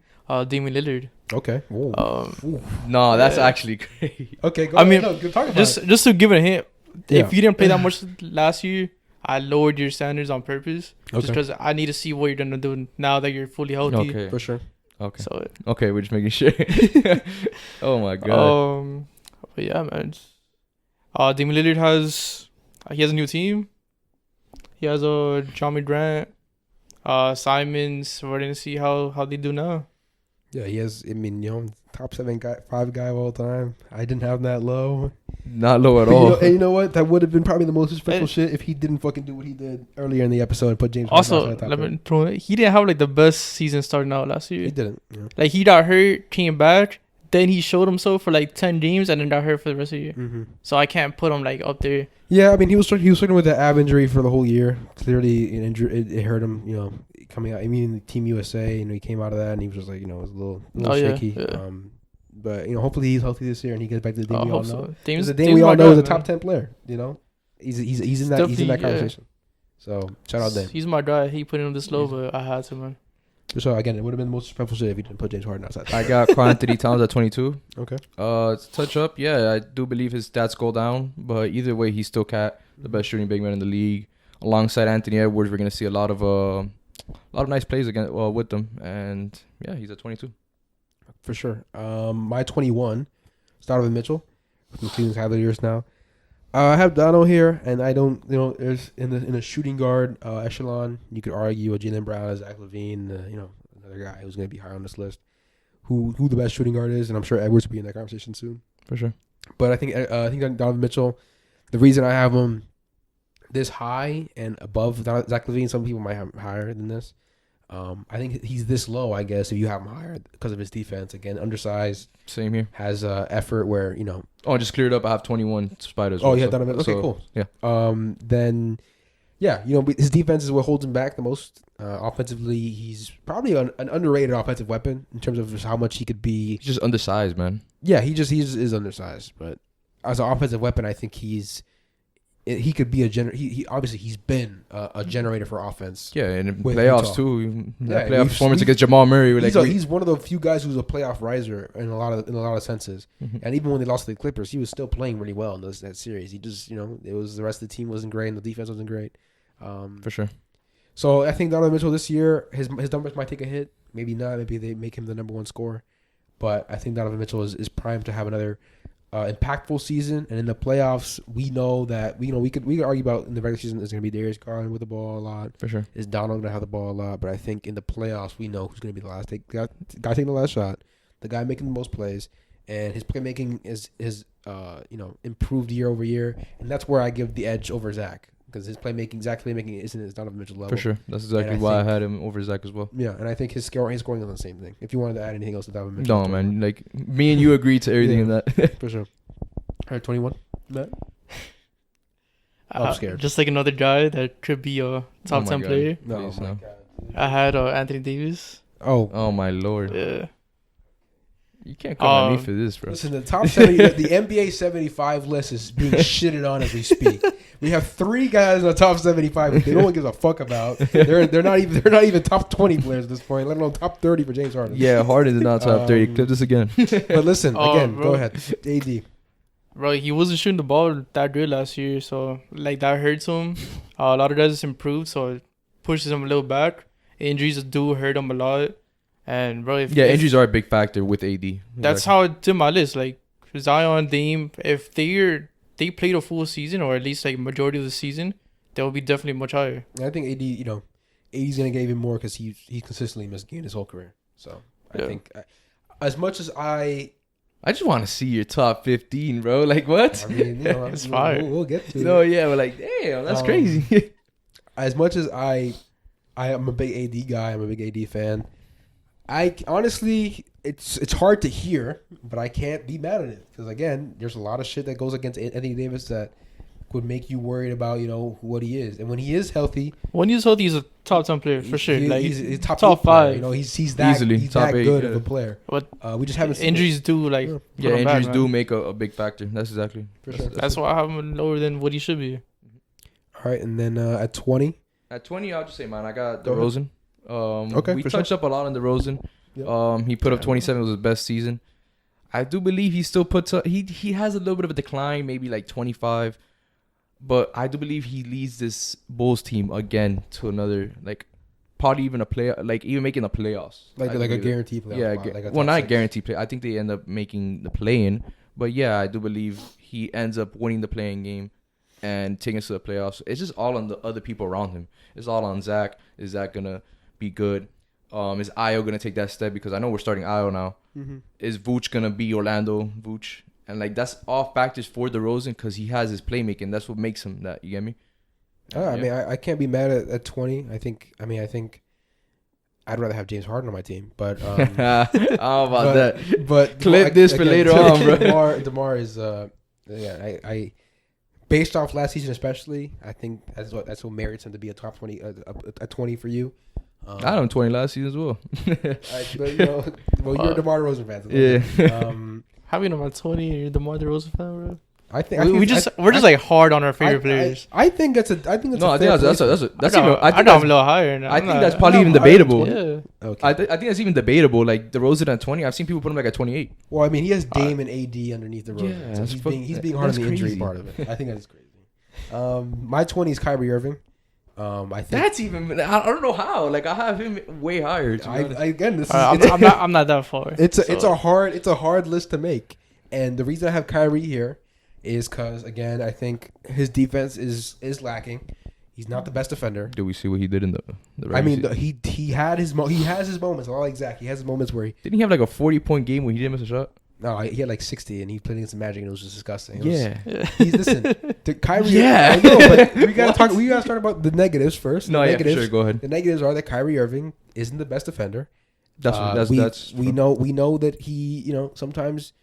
Damian Lillard. Okay. No, that's actually great. Okay. Go I ahead. mean, No, talk about just to give it a hint, Yeah. if you didn't play that much last year, I lowered your standards on purpose. Okay. Just because I need to see what you're gonna do now that you're fully healthy. Okay. for sure. Okay. So Okay, we're just making sure. Oh my god. but yeah, man. Damian Lillard has a new team. He has Jonte Durant, Simons. We're gonna see how they do now. Yeah, he has. I mean, you know, top 5 guy of all time. I didn't have him that low. Not low at But all. you know what? That would have been probably the most disrespectful shit if he didn't fucking do what he did earlier in the episode and put James Harden Also, outside the top 10. he didn't have like the best season starting out last year. He didn't. Yeah. Like he got hurt, came back, then he showed himself for like 10 games, and then got hurt for the rest of the year. Mm-hmm. So I can't put him like up there. Yeah, I mean, he was struggling with the ab injury for the whole year. Clearly, it hurt him. You know, coming out. I mean, Team USA. You know, he came out of that and he was just like, you know, it was a little shaky. Yeah. But you know, hopefully he's healthy this year and he gets back to the Dame we all know. So. The Dame we all know is a top 10 player. You know, he's in that conversation. So shout out Dame. He's my guy. He put him this low, but I had to, man. So again, it would have been the most disrespectful shit if he didn't put James Harden outside. I got Karl Anthony Towns at 22. Okay. It's a touch up. Yeah, I do believe his stats go down, but either way, he's still the best shooting big man in the league. Alongside Anthony Edwards, we're gonna see a lot of nice plays with them, and yeah, he's at 22. For sure. My 21, Donovan Mitchell from the Cleveland Cavaliers now. I have Dono here, and I don't, you know, there's in a shooting guard echelon, you could argue a Jaylen Brown, Zach Levine, you know, another guy who's going to be high on this list, who the best shooting guard is, and I'm sure Edwards will be in that conversation soon. For sure. But I think Donovan Mitchell, the reason I have him this high and above Zach Levine, some people might have him higher than this. I think he's this low, I guess, if you have him higher because of his defense. Again, undersized. Same here. Has effort where, you know. Oh, I just cleared up. I have 21 spiders. Oh, yeah, Donovan. Okay, cool. Yeah. Then, yeah, you know, his defense is what holds him back the most. Offensively, he's probably an underrated offensive weapon in terms of just how much he could be. He's just undersized, man. Yeah, he is undersized. But as an offensive weapon, I think he could be a he obviously he's been a generator for offense. Yeah, and in with playoffs Utah. too. Yeah, Playoff performance against Jamal Murray. He's one of the few guys who's a playoff riser in a lot of senses. Mm-hmm. And even when they lost to the Clippers, he was still playing really well in that series. He just, you know, it was the rest of the team wasn't great and the defense wasn't great. For sure. So I think Donovan Mitchell this year, his numbers might take a hit. Maybe not. Maybe they make him the number 1 scorer. But I think Donovan Mitchell is primed to have another impactful season, and in the playoffs, we know that we could argue about in the regular season is going to be Darius Garland with the ball a lot. For sure, is Donald going to have the ball a lot? But I think in the playoffs, we know who's going to be the last guy taking the last shot, the guy making the most plays, and his playmaking is improved year over year, and that's where I give the edge over Zach. Because Zach's playmaking isn't as Donovan Mitchell level. For sure. That's exactly why I had him over Zach as well. Yeah, and I think his scoring is the same thing. If you wanted to add anything else to Donovan Mitchell. No, man. Like, me and you agreed to everything in that. For sure. All right, 21. Matt? I'm scared. Just like another guy that could be a top 10 player. No. No. I had Anthony Davis. Oh, my Lord. Yeah. You can't come at me for this, bro. Listen, the top 70, the NBA 75 list is being shitted on as we speak. We have 3 guys in the top 75 that no one gives a fuck about. They're not even top 20 players at this point, let alone top 30 for James Harden. Yeah, Harden is not top 30. Clip this again. But listen, again, bro. go ahead. AD. Bro, he wasn't shooting the ball that good last year, so like that hurts him. A lot of guys has improved, so it pushes him a little back. Injuries do hurt him a lot, and bro, if injuries are a big factor with AD. That's how it's in my list. Like Zion, Dame, if they played a full season or at least like majority of the season, they'll be definitely much higher. I think AD, AD's gonna get even more because he consistently missed games his whole career. So I think as much as I just want to see your top 15, bro. Like what? I mean, it's fire. We'll get to it. No, yeah, but like, damn, that's crazy. As much as I am a big AD guy, I'm a big AD fan. I honestly, it's hard to hear, but I can't be mad at it because again, there's a lot of shit that goes against Anthony Davis that would make you worried about what he is, and when he is healthy, he's a top 10 player for sure. He's top 5. Player. He's that Easily he's top that 8, good of a player. But we just haven't seen injuries it. do like injuries do make a big factor. That's exactly for sure. That's why I have him lower than what he should be. All right, and then at 20. At 20, I'll just say mine. I got DeRozan. Okay, we touched up a lot on DeRozan. Yep. He put up 27. It was his best season. I do believe he still puts up. He has a little bit of a decline, maybe like 25. But I do believe he leads this Bulls team again to another, like, probably even a play, like even making the playoffs. Like a guaranteed playoff. Yeah, not a guaranteed play. I think they end up making the play-in. But yeah, I do believe he ends up winning the play-in game and taking us to the playoffs. It's just all on the other people around him. It's all on Zach. Is Zach gonna be good? Is Ayo gonna take that step? Because I know we're starting Ayo now. Mm-hmm. Is Vooch gonna be Orlando Vooch? And like that's all factors for DeRozan because he has his playmaking. That's what makes him that. You get me? I mean, I can't be mad at 20. I think I'd rather have James Harden on my team, but how about that? But clip this for later on, bro. Demar is I based off last season especially, I think that's what merits him to be a top 20 a 20 for you. I had him 20 last season as well. But you're a DeMar DeRozan fan. Yeah. Having him at 20, you're the Demar Derozan fan, bro. We're just like hard on our favorite players. I think that's no. I think I that's got him a little higher. I think that's probably even debatable. Yeah. Okay. I think that's even debatable. Like DeRozan at 20, I've seen people put him like at 28. Well, I mean, he has Dame and AD underneath DeRozan. Yeah, so he's being hard on the injury part of it. I think that's crazy. My 20 is Kyrie Irving. I think that's even. I don't know how. Like I have him way higher. I'm not that far. It's a hard list to make, and the reason I have Kyrie here is because again I think his defense is lacking. He's not the best defender. Do we see what he did in the I mean, he has his moments. All like Zach, he has his moments where he didn't he have like a 40-point game where he didn't miss a shot. No, he had like 60, and he played against the Magic, and it was just disgusting. Listen, to Kyrie. Yeah, I know, but we gotta talk. We gotta start about the negatives first. No, negatives, sure, go ahead. The negatives are that Kyrie Irving isn't the best defender. We know that he sometimes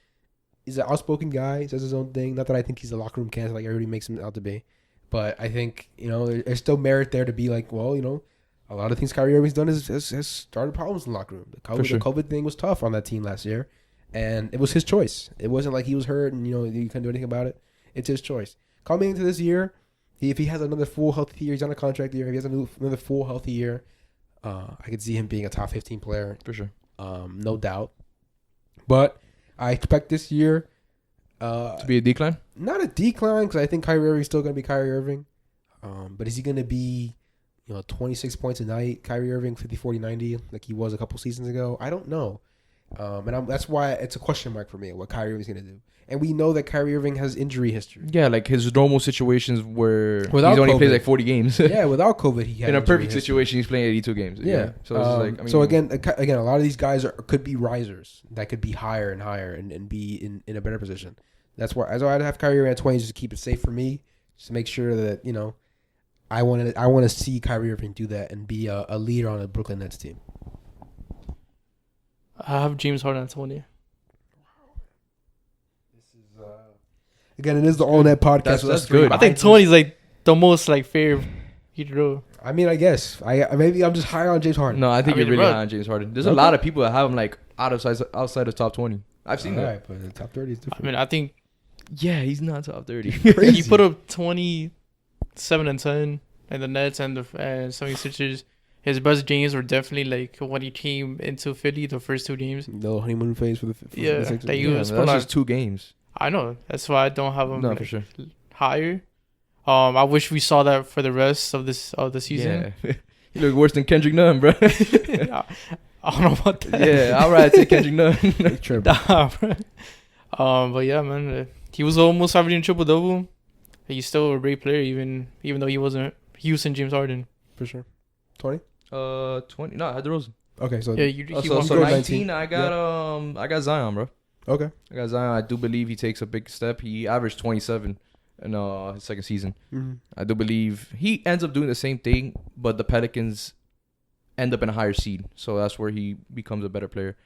he's an outspoken guy, says his own thing. Not that I think he's a locker room cancer like everybody makes him out to be, but I think there's still merit there to be like, well, a lot of things Kyrie Irving's done has started problems in the locker room. The COVID thing was tough on that team last year. And it was his choice. It wasn't like he was hurt and, you couldn't do anything about it. It's his choice. Coming into this year, if he has another full healthy year, he's on a contract year. If he has another full healthy year, I could see him being a top 15 player. For sure. No doubt. But I expect this year... to be a decline? Not a decline, because I think Kyrie Irving's still going to be Kyrie Irving. But is he going to be, 26 points a night, Kyrie Irving, 50, 40, 90, like he was a couple seasons ago? I don't know. That's why it's a question mark for me what Kyrie Irving's going to do. And we know that Kyrie Irving has injury history. Yeah, like his normal situations where without he's only COVID. plays like 40 games. Yeah, without COVID, he had in a perfect history. situation, he's playing 82 games. Yeah. So it's just like, so again, a lot of these guys could be risers that could be higher and higher and be in a better position. That's why I'd have Kyrie Irving at 20 just to keep it safe for me, just to make sure that I want to see Kyrie Irving do that and be a leader on a Brooklyn Nets team. I have James Harden at 20. Again, it is the All Net podcast. That's good. I think 20 is like the most like fair you do. I mean, I guess maybe I'm just higher on James Harden. No, I think you're really high on James Harden. There's a lot of people that have him like outside of top 20. I've seen that. Right, but the top 30 is different. I mean, I think he's not top 30. he put up 27 and 10 in the Nets and the 76ers. His best games were definitely like when he came into Philly the first two games. No honeymoon phase for the Sixers. That's just 2 games. I know. That's why I don't have him No, for sure. higher. I wish we saw that for the rest of the season. Yeah. You look worse than Kendrick Nunn, bro. I don't know about that. Yeah, I'd rather take Kendrick Nunn. Nah, bro. But yeah, man, he was almost averaging triple double. He's still a great player, even though he wasn't Houston James Harden. For sure. 20? 20. No, I had DeRozan. Okay, so Yeah, So go 19. I got Zion, bro. okay. I got Zion. I do believe he takes a big step. He averaged 27 in his second season. Mm-hmm. I do believe he ends up doing the same thing, but the Pelicans end up in a higher seed, so that's where he becomes a better player.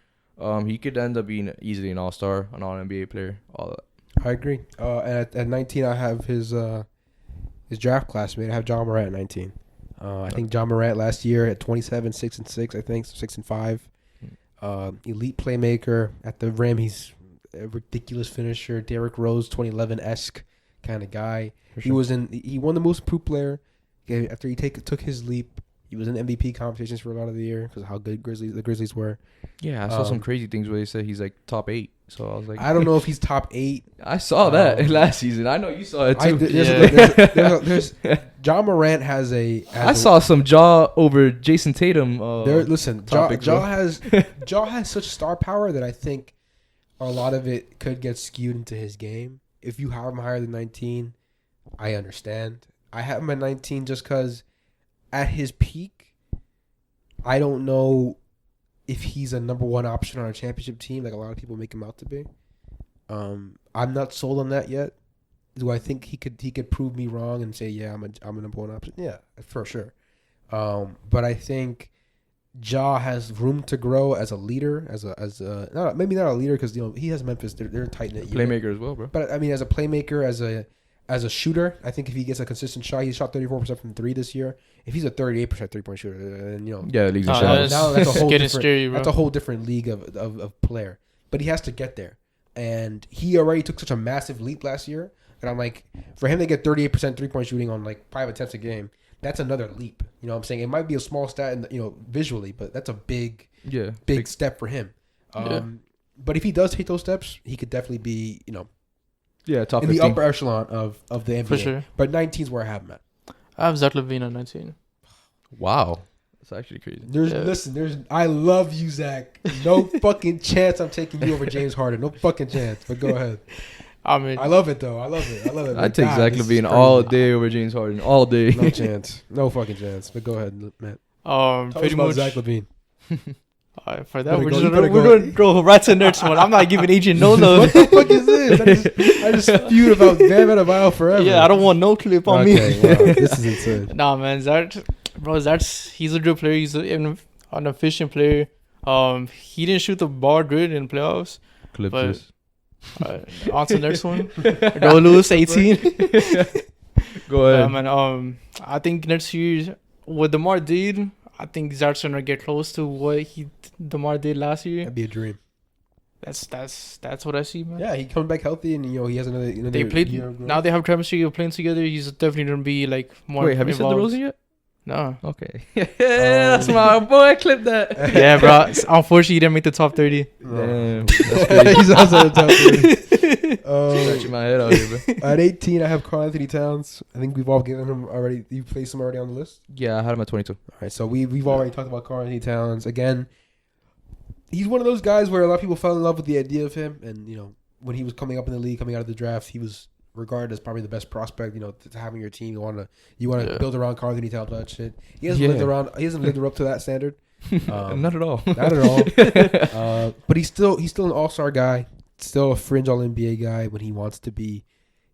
He could end up being easily an all-star, an all-NBA player, all that. I agree. At 19, I have his draft classmate. I have John Morant at 19. I think John Morant last year at 27, 6-6. I think 6-5. Elite playmaker at the rim. He's a ridiculous finisher. Derrick Rose, 2011-esque kind of guy. Sure. He won the most improved player. Okay, after he took his leap. He was in MVP conversations for a lot of the year because of how good the Grizzlies were. Yeah, I saw some crazy things where they said he's like top 8. So I was like, I don't know if he's top 8. I saw that last season. I know you saw it too. There's John Morant has I saw some Jaw over Jason Tatum. Jaw has such star power that I think a lot of it could get skewed into his game. If you have him higher than 19, I understand. I have him at 19 just because at his peak, I don't know if he's a number one option on a championship team like a lot of people make him out to be. I'm not sold on that yet. Do I think he could prove me wrong and say, yeah, I'm a number one option? Yeah, for sure. But I think Ja has room to grow as a leader, maybe not a leader because he has Memphis. They're tight knit. Playmaker as well, bro. But I mean, as a playmaker, as a shooter, I think if he gets a consistent shot, he shot 34% from 3 this year. If he's a 38% 3-point shooter, then yeah, league's a shot. now that's a whole getting different. scary, bro. That's a whole different league of player. But he has to get there, and he already took such a massive leap last year. And I'm like, for him to get 38% 3-point shooting on like 5 attempts a game, that's another leap. You know what I'm saying? It might be a small stat, visually, but that's a big step for him. But if he does take those steps, he could definitely be, top in 15. the upper echelon of the NBA. For sure. But 19 is where I have him at. I have Zach Levine at 19. Wow. That's actually crazy. I love you, Zach. No fucking chance I'm taking you over James Harden. No fucking chance. But go ahead. I mean, I love it though. I love it. I'd take Zach Levine all day over James Harden. All day. No chance. No fucking chance. But go ahead, Matt. Tell pretty us about much Zach Levine. For that, we're going to go right to the next one. I'm not giving Adrian no love. What the fuck is this? I just spewed about Bam Adebayo forever. Yeah, I don't want no clip on me. Wow, this is insane. Nah, man, he's a good player. He's an efficient player. He didn't shoot the ball good in playoffs. Clippers. On to the next one. Go Lewis, 18. Go ahead. Man, I think next year what DeMar did, I think Zach's gonna get close to what DeMar did last year. That'd be a dream. That's what I see, man. Yeah, he comes back healthy, and he has another. They played. Now they have chemistry of playing together. He's definitely gonna be like more. Wait, have you said DeRozan yet? No. Okay. That's my boy. Clip that. Yeah, bro. Unfortunately, he didn't make the top 30. Damn, that's crazy. He's also in the top 30. Scratching my head out here, bro. At 18, I have Karl Anthony Towns. I think we've all given him already. You placed him already on the list? Yeah, I had him at 22. All right, so we've already talked about Karl Anthony Towns. Again, he's one of those guys where a lot of people fell in love with the idea of him. And, when he was coming up in the league, coming out of the draft, he was regarded as probably the best prospect, to having your team. You want to build around Karl Anthony Towns, that shit. He hasn't lived up to that standard. Not at all. Not at all. But he's still an all-star guy, still a fringe all-NBA guy. When he wants to be,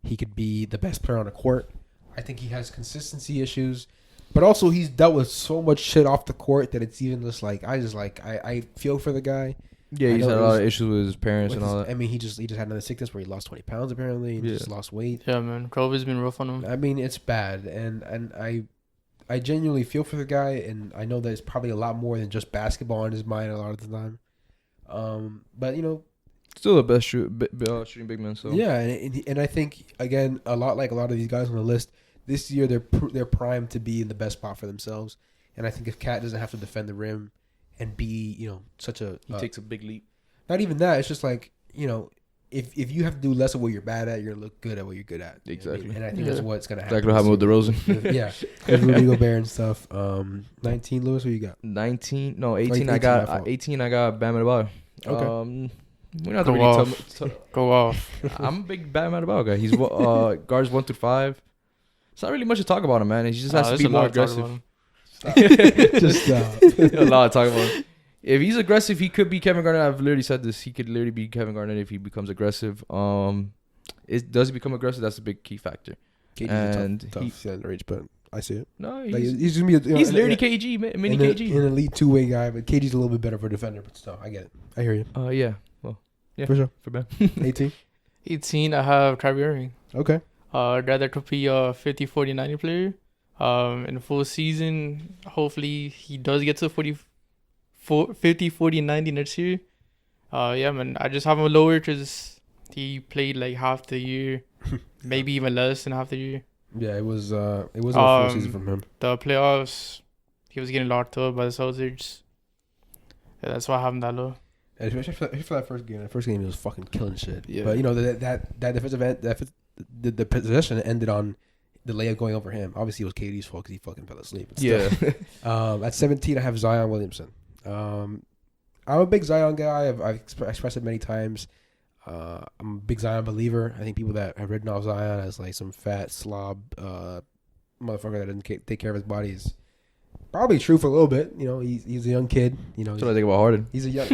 he could be the best player on the court. I think he has consistency issues, but also he's dealt with so much shit off the court that it's even just like I feel for the guy. Yeah, he's had a lot of issues with his parents and all that. I mean, he just had another sickness where he lost 20 pounds apparently. He just lost weight. Yeah, man, COVID's been rough on him. I mean, it's bad, and I genuinely feel for the guy, and I know that it's probably a lot more than just basketball in his mind a lot of the time. But still the best shooting big man. So yeah, and I think again a lot like a lot of these guys on the list this year, they're primed to be in the best spot for themselves. And I think if Cat doesn't have to defend the rim and be such a he takes a big leap. Not even that. It's just like if you have to do less of what you're bad at, you're gonna look good at what you're good at. Exactly. And I think that's what's gonna happen. Exactly what happened with DeRozan. Yeah, with Rudy Gobert and stuff. 19, Lewis, what you got? 18. I got my fault. 18. I got Bam Adebayo. Okay. We're not Go really off. Go off. I'm a big Bam Adebayo guy. He's guards 1 through 5. It's not really much to talk about him, man. He just has to be more aggressive. Just a lot to talk about. If he's aggressive, he could be Kevin Garnett. I've literally said this. He could literally be Kevin Garnett if he becomes aggressive. Does he become aggressive? That's a big key factor. KG's tough range, but I see it. No, he's gonna be. He's literally KG, mini KG. An elite two-way guy, but KG's a little bit better for a defender. But still, I get it. I hear you. Yeah. Well, yeah, for sure. For Ben. 18. 18, I have Kyrie Irving. Okay. I'd rather to be a 50, 40, 90 player. In the full season, hopefully he does get to 50, 40, 90 next year. Yeah, man. I just have him lower because he played like half the year, maybe even less than half the year. Yeah, it wasn't a full season from him. The playoffs, he was getting locked up by the Celtics. Yeah, that's why I have him that low. And especially for that first game. That first game, he was fucking killing shit. Yeah. But that defensive end, the possession ended on the layup going over him. Obviously, it was KD's fault because he fucking fell asleep. But still. At 17, I have Zion Williamson. I'm a big Zion guy. I've expressed it many times. I'm a big Zion believer. I think people that have written off Zion as like some fat slob motherfucker that doesn't take care of his body is probably true for a little bit. You know, he's a young kid. You know, that's what I think about Harden. He's a young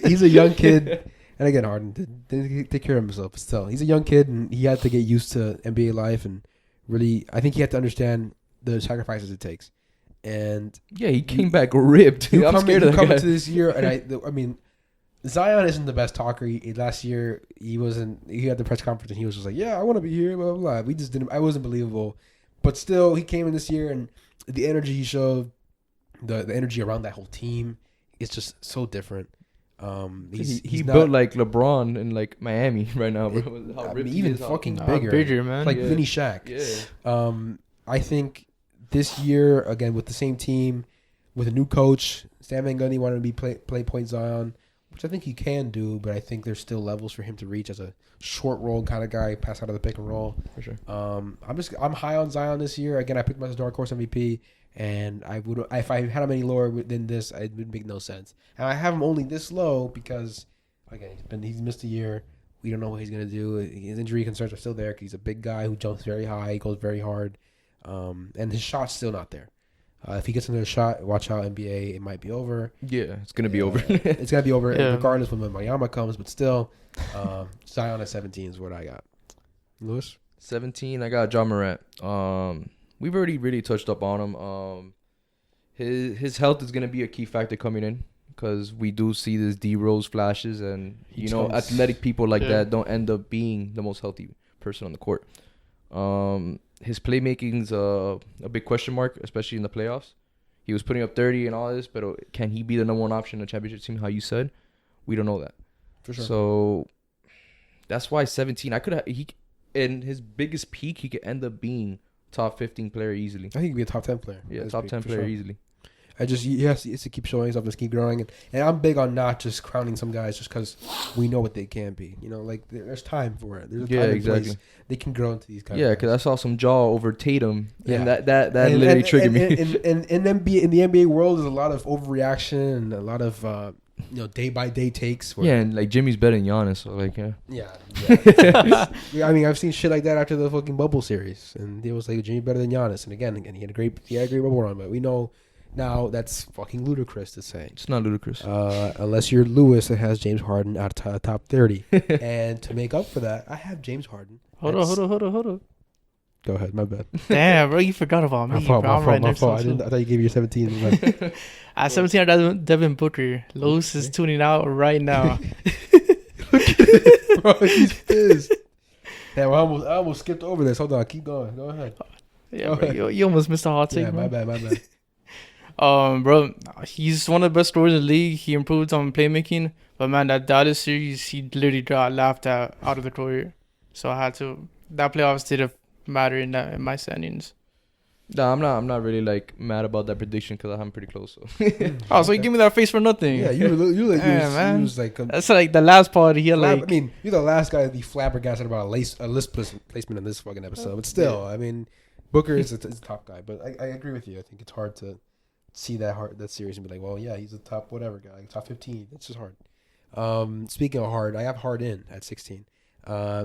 he's a young kid. And again, Harden didn't take care of himself, but still, he's a young kid, and he had to get used to NBA life, and really, I think he had to understand the sacrifices it takes. And yeah, he came back ripped. I'm scared of that guy. Into this year, and I mean, Zion isn't the best talker. Last year, he wasn't. He had the press conference, and he was just like, "Yeah, I want to be here." Blah blah blah. We just didn't. I wasn't believable, but still, he came in this year, and the energy he showed, the energy around that whole team, it's just so different. He's built like LeBron in like Miami right now, bro. Even fucking bigger, man. Like mini Shaq. Yeah. I think this year again with the same team, with a new coach, Stan Van Gundy wanted to be play point Zion, which I think he can do, but I think there's still levels for him to reach as a short roll kind of guy, pass out of the pick and roll. For sure. I'm high on Zion this year. Again, I picked him as a dark horse MVP. And I would, if I had him any lower than this, it would make no sense. And I have him only this low because, again, he's missed a year. We don't know what he's gonna do. His injury concerns are still there because he's a big guy who jumps very high, he goes very hard, and his shot's still not there. If he gets another shot, watch out NBA, it might be over. Yeah, it's gonna be over. It's gonna be over regardless when Miami comes. But still, Zion at 17 is what I got. Lewis? 17, I got John Morant. We've already really touched up on him. His health is going to be a key factor coming in because we do see this D Rose flashes, and athletic people like that don't end up being the most healthy person on the court. His playmaking's a big question mark, especially in the playoffs. He was putting up 30 and all this, but can he be the number one option in the championship team? How you said, we don't know that for sure. So that's why 17. In his biggest peak, he could end up being top 15 player easily. I think he'd be a top 10 player. Yeah, top 10 player easily. He has to keep showing himself, just keep growing. And I'm big on not just crowning some guys just because we know what they can be. You know, like there's time for it. There's a time and place they can grow into these guys. Yeah, because I saw some jaw over Tatum, and that literally triggered me. In the NBA world, there's a lot of overreaction and a lot of day by day takes. And like Jimmy's better than Giannis, so like I mean, I've seen shit like that after the fucking bubble series, and it was like Jimmy better than Giannis, and again, he had a great bubble run, but we know now that's fucking ludicrous to say. It's not ludicrous, unless you're Lewis that has James Harden out of top 30, and to make up for that, I have James Harden. Hold on. Go ahead, my bad. Damn, bro, you forgot about me. My fault. I thought you gave me your 17. At 17, I got Devin Booker. Los is tuning out right now. Bro, he's pissed. Damn, I almost skipped over this. Hold on, keep going. Go ahead. Yeah, bro, you almost missed a hot take. Yeah, my bad. Bro, he's one of the best scorers in the league. He improved on playmaking, but man, that Dallas series, he literally got laughed out of the court. So I had to. That playoffs didn't matter in my standings. Nah, I'm not really like mad about that prediction because I'm pretty close. So. Oh, so you give me that face for nothing. Yeah, you man. was like That's like the last part. He I like. mean, you're the last guy to be flabbergasted about a list placement in this fucking episode. But still, I mean, Booker is a top guy. But I agree with you. I think it's hard to see that series and be like, well, yeah, he's a top whatever guy, like top 15. It's just hard. Speaking of hard, I have Harden at 16.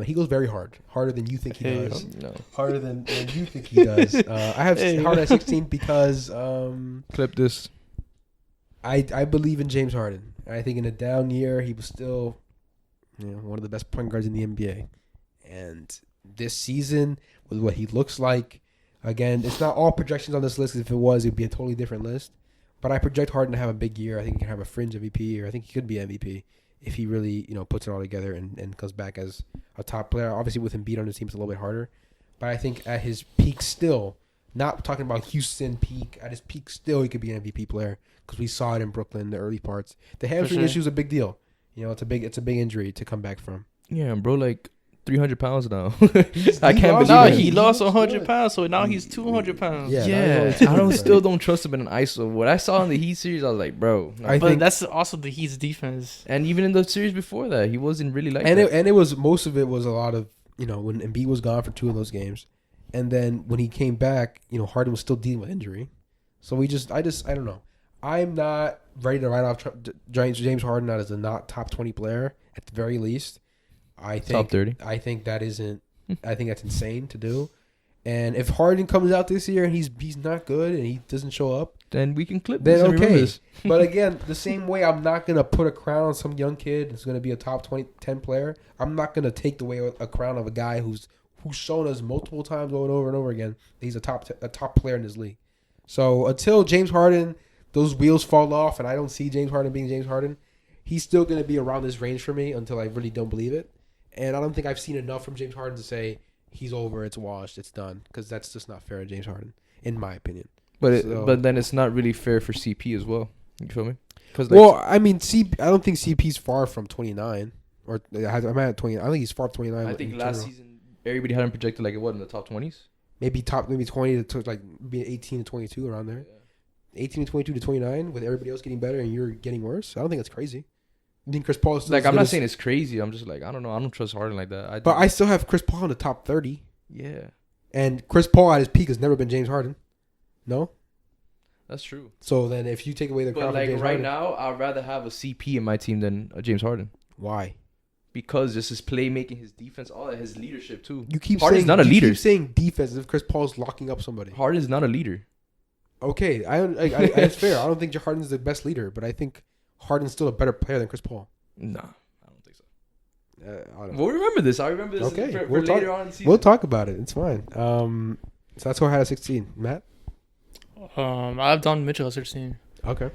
He goes very hard, harder than you think he does. No. Harder than you think he does. I have Harden at 16 because Clip this. I believe in James Harden. I think in a down year he was still, one of the best point guards in the NBA. And this season, with what he looks like, again, it's not all projections on this list. If it was, it'd be a totally different list. But I project Harden to have a big year. I think he can have a fringe MVP, or I think he could be MVP if he really, puts it all together and comes back as a top player. Obviously, with Embiid on his team, it's a little bit harder. But I think at his peak still, not talking about Houston peak, at his peak still, he could be an MVP player because we saw it in Brooklyn, the early parts. The hamstring issue is a big deal. It's a big injury to come back from. Yeah, bro, like 300 pounds now. I can't believe it. He lost 100 pounds, so now he's 200 pounds. Yeah, I still don't trust him in an ISO. What I saw in the Heat series, I was like, bro. I think that's also the Heat's defense. And even in the series before that, he wasn't really like that. And it was, most of it was a lot of, when Embiid was gone for 2 of those games. And then when he came back, Harden was still dealing with injury. So I don't know. I'm not ready to write off James Harden as a not top 20 player at the very least. I think top 30. I think that isn't. I think that's insane to do. And if Harden comes out this year and he's not good and he doesn't show up, then we can clip. Then okay. But again, the same way I'm not gonna put a crown on some young kid who's gonna be a top 10 player. I'm not gonna take away a crown of a guy who's shown us multiple times over and over again that he's a top player in this league. So until James Harden, those wheels fall off, and I don't see James Harden being James Harden, he's still gonna be around this range for me until I really don't believe it. And I don't think I've seen enough from James Harden to say he's over, it's washed, it's done. Because that's just not fair to James Harden, in my opinion. But then it's not really fair for CP as well. You feel me? I don't think CP's far from 29. Or I'm at 20. I think he's far from 29. I think last season everybody had him projected like in the top 20s. Maybe 20 to like be 18 to 22 around there. Yeah. 18 to 22 to 29 with everybody else getting better and you're getting worse. I don't think that's crazy. I think Chris Paul is like, I'm not saying it's crazy. I'm just like, I don't know. I don't trust Harden like that. But I still have Chris Paul in the top 30. Yeah. And Chris Paul at his peak has never been James Harden. No? That's true. So then if you take away the crown from James Harden. Now, I'd rather have a CP in my team than a James Harden. Why? Because just his playmaking, his defense, all that, his leadership too. Harden's not a leader. You keep saying defense as if Chris Paul's locking up somebody. Harden's not a leader. Okay, it's fair. I don't think Harden's the best leader, but I think Harden's still a better player than Chris Paul. Nah, I don't think so. We'll remember this. I remember this for later on in the season. We'll talk about it. It's fine. So that's who I had at 16. Matt? I have Don Mitchell at 16. Okay.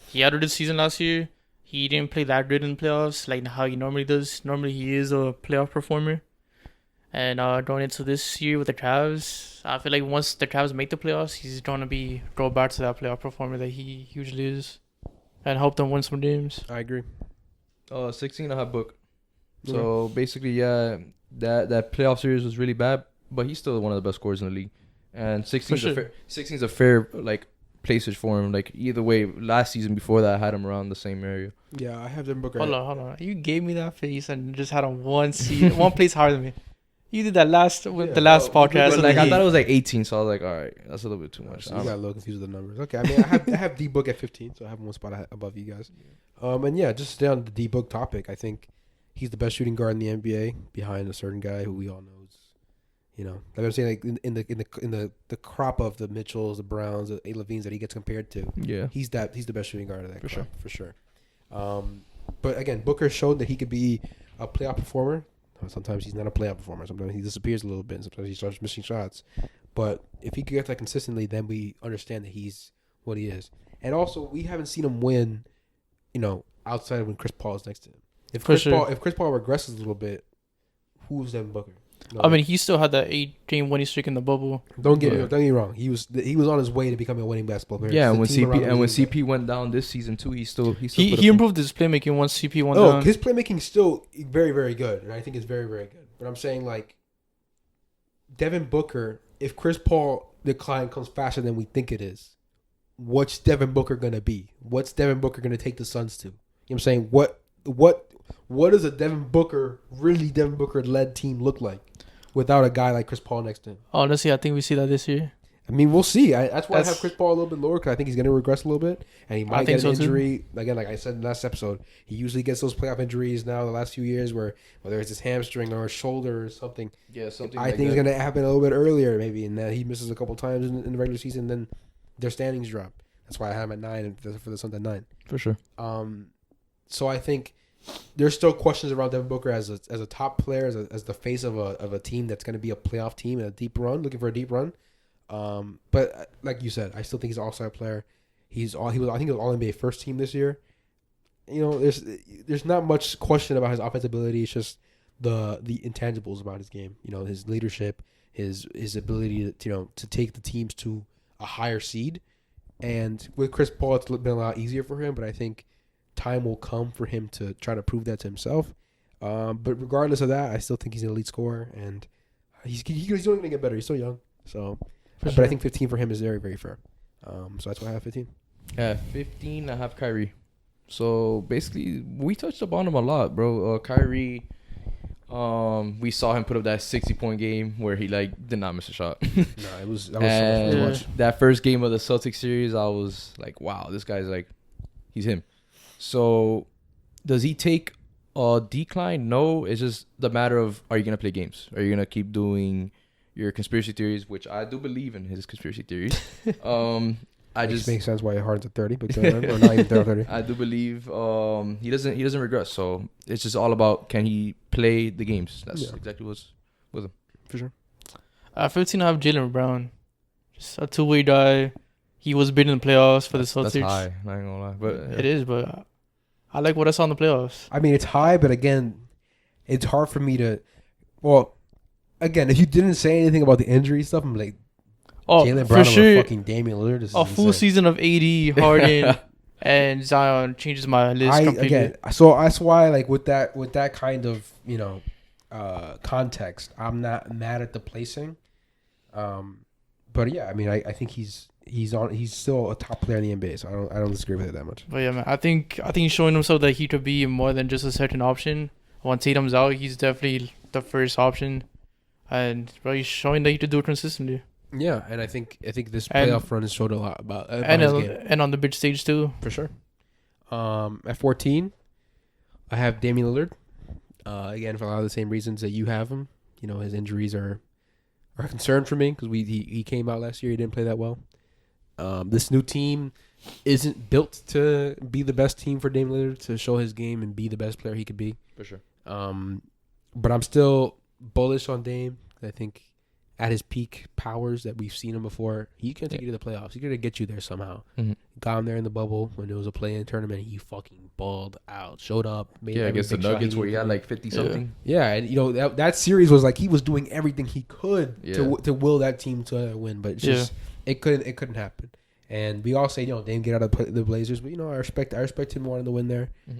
He had a good season last year. He didn't play that good in the playoffs like how he normally does. Normally he is a playoff performer. And going into this year with the Cavs, I feel like once the Cavs make the playoffs, he's going to go back to that playoff performer that he usually is. And help them win some games. I agree. 16 I have Book. So basically, yeah, that playoff series was really bad, but he's still one of the best scorers in the league. And 16 is a fair like placage for him. Like either way, last season before that, I had him around the same area. Yeah, I have Devin Booker. Hold on. You gave me that face and just had him one place higher than me. You did that last podcast. But, like I thought it was like 18, so I was like, all right, that's a little bit too much. So you got a little confused with the numbers. Okay, I mean, I have D Book at 15, so I have him one spot above you guys. And yeah, just stay on the D Book topic. I think he's the best shooting guard in the NBA behind a certain guy who we all know is, like I'm saying, like in the crop of the Mitchells, the Browns, the Levines that he gets compared to. Yeah, he's the best shooting guard of that crop, for sure. But again, Booker showed that he could be a playoff performer. Sometimes he's not a playoff performer. Sometimes he disappears a little bit. Sometimes he starts missing shots. But if he could get that consistently, then we understand that he's what he is. And also, we haven't seen him win, outside of when Chris Paul is next to him. If Chris Paul regresses a little bit, who's Devin Booker? No. I mean, he still had that 8-game winning streak in the bubble. Don't get me wrong. He was on his way to becoming a winning basketball player. Yeah, when CP went down this season too, he improved his playmaking once CP went down. His playmaking is still very, very good, and I think it's very, very good. But I'm saying like Devin Booker if Chris Paul decline comes faster than we think it is, what's Devin Booker gonna be? What's Devin Booker gonna take the Suns to? You know what I'm saying? What does a Devin Booker led team look like without a guy like Chris Paul next to him? Honestly, I think we see that this year. I mean, we'll see. That's why I have Chris Paul a little bit lower because I think he's going to regress a little bit, and he might get an injury. Again, like I said in the last episode, he usually gets those playoff injuries now the last few years, where whether it's his hamstring or his shoulder or something. Yeah, something. I think it's going to happen a little bit earlier, maybe, and that he misses a couple times in the regular season, then their standings drop. That's why I have him at 9 for the Suns at 9. For sure. So I think there's still questions around Devin Booker as a top player, as the face of a team that's going to be a playoff team and a deep run, looking for a deep run. But like you said, I still think he's an all-star player. I think he was All-NBA first team this year. You know, there's not much question about his offensive ability. It's just the intangibles about his game. You know, his leadership, his ability to take the teams to a higher seed. And with Chris Paul, it's been a lot easier for him. But I think time will come for him to try to prove that to himself. But regardless of that, I still think he's an elite scorer, and he's only going to get better. He's so young. So. But I think 15 for him is very, very fair. So that's why I have 15. Yeah, 15, I have Kyrie. So basically, we touched upon him a lot, bro. Kyrie, we saw him put up that 60-point game where he did not miss a shot. No, that was so much to watch. That first game of the Celtics series, I was like, wow, this guy's he's him. So does he take a decline? No, it's just the matter of, are you gonna play games? Are you gonna keep doing your conspiracy theories, which I do believe in his conspiracy theories. Makes sense why Harden's at 30, but or not even 30. I do believe he doesn't regress. So it's just all about, can he play the games? That's exactly what's with him. For sure. 15, I have Jaylen Brown. Just a two-way guy. He was big in the playoffs for the Celtics. That's high, not gonna lie. But yeah. It is, but I like what I saw in the playoffs. I mean, it's high, but again, it's hard for me to. Well, again, if you didn't say anything about the injury stuff, I'm like, Jaylen Brown over fucking Damian Lillard. A full season of AD, Harden, and Zion changes my list completely. Again, so that's why, with that kind of context, I'm not mad at the placing. But yeah, I mean, I think he's still a top player in the NBA, so I don't disagree with it that much. But yeah, man, I think he's showing himself that he could be more than just a second option. Once Tatum's out, he's definitely the first option. And bro, he's showing that he could do it consistently. Yeah, and I think this playoff run has showed a lot about his game. And on the big stage too, for sure. At 14, I have Damian Lillard. Again, for a lot of the same reasons that you have him. You know, his injuries are a concern for me because he came out last year. He didn't play that well. This new team isn't built to be the best team for Damian Lillard to show his game and be the best player he could be. For sure. But I'm still bullish on Dame. I think at his peak powers that we've seen him before, he can take you to the playoffs. He's going to get you there somehow. Mm-hmm. Got him there in the bubble when it was a play-in tournament. He fucking balled out, showed up. Made against the Nuggets where he had 50-something. Yeah, and that series was he was doing everything he could to will that team to win, but it couldn't happen. And we all say, Dame get out of the Blazers, but I respect him wanting to win there. Mm-hmm.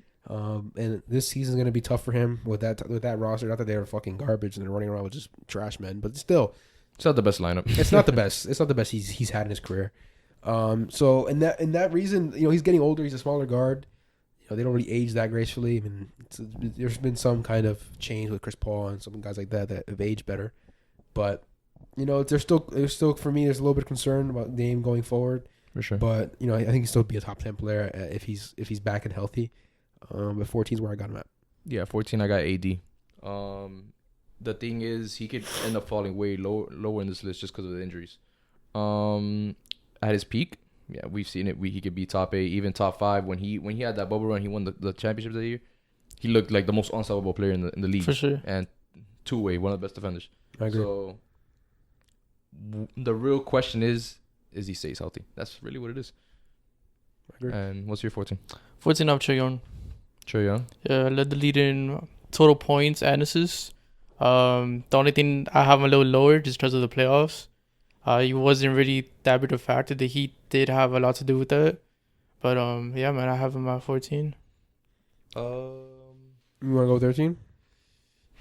And this season's gonna be tough for him with that roster. Not that they're fucking garbage and they're running around with just trash men, but still, it's not the best lineup. It's not the best. It's not the best he's had in his career. So in that reason, he's getting older. He's a smaller guard. They don't really age that gracefully. I mean, there's been some kind of change with Chris Paul and some guys like that have aged better. But there's still for me, there's a little bit of concern about Dame going forward. For sure. But I think he'll still be a top 10 player if he's back and healthy. But 14 is where I got him at. Yeah, 14 I got AD. The thing is, he could end up falling way lower in this list just because of the injuries. At his peak, yeah, we've seen it. He could be top 8, even top 5. When he had that bubble run, he won the championship that year. He looked like the most unstoppable player in the league. For sure. And two-way, one of the best defenders. I agree. So the real question is he stays healthy? That's really what it is. I agree. And what's your 14? 14, I have Trey Young. Trey Young? Yeah, led the lead in total points and assists. The only thing I have him a little lower just because of the playoffs. He wasn't really that big of a factor. The Heat did have a lot to do with that. But, yeah, man, I have him at 14. You want to go 13?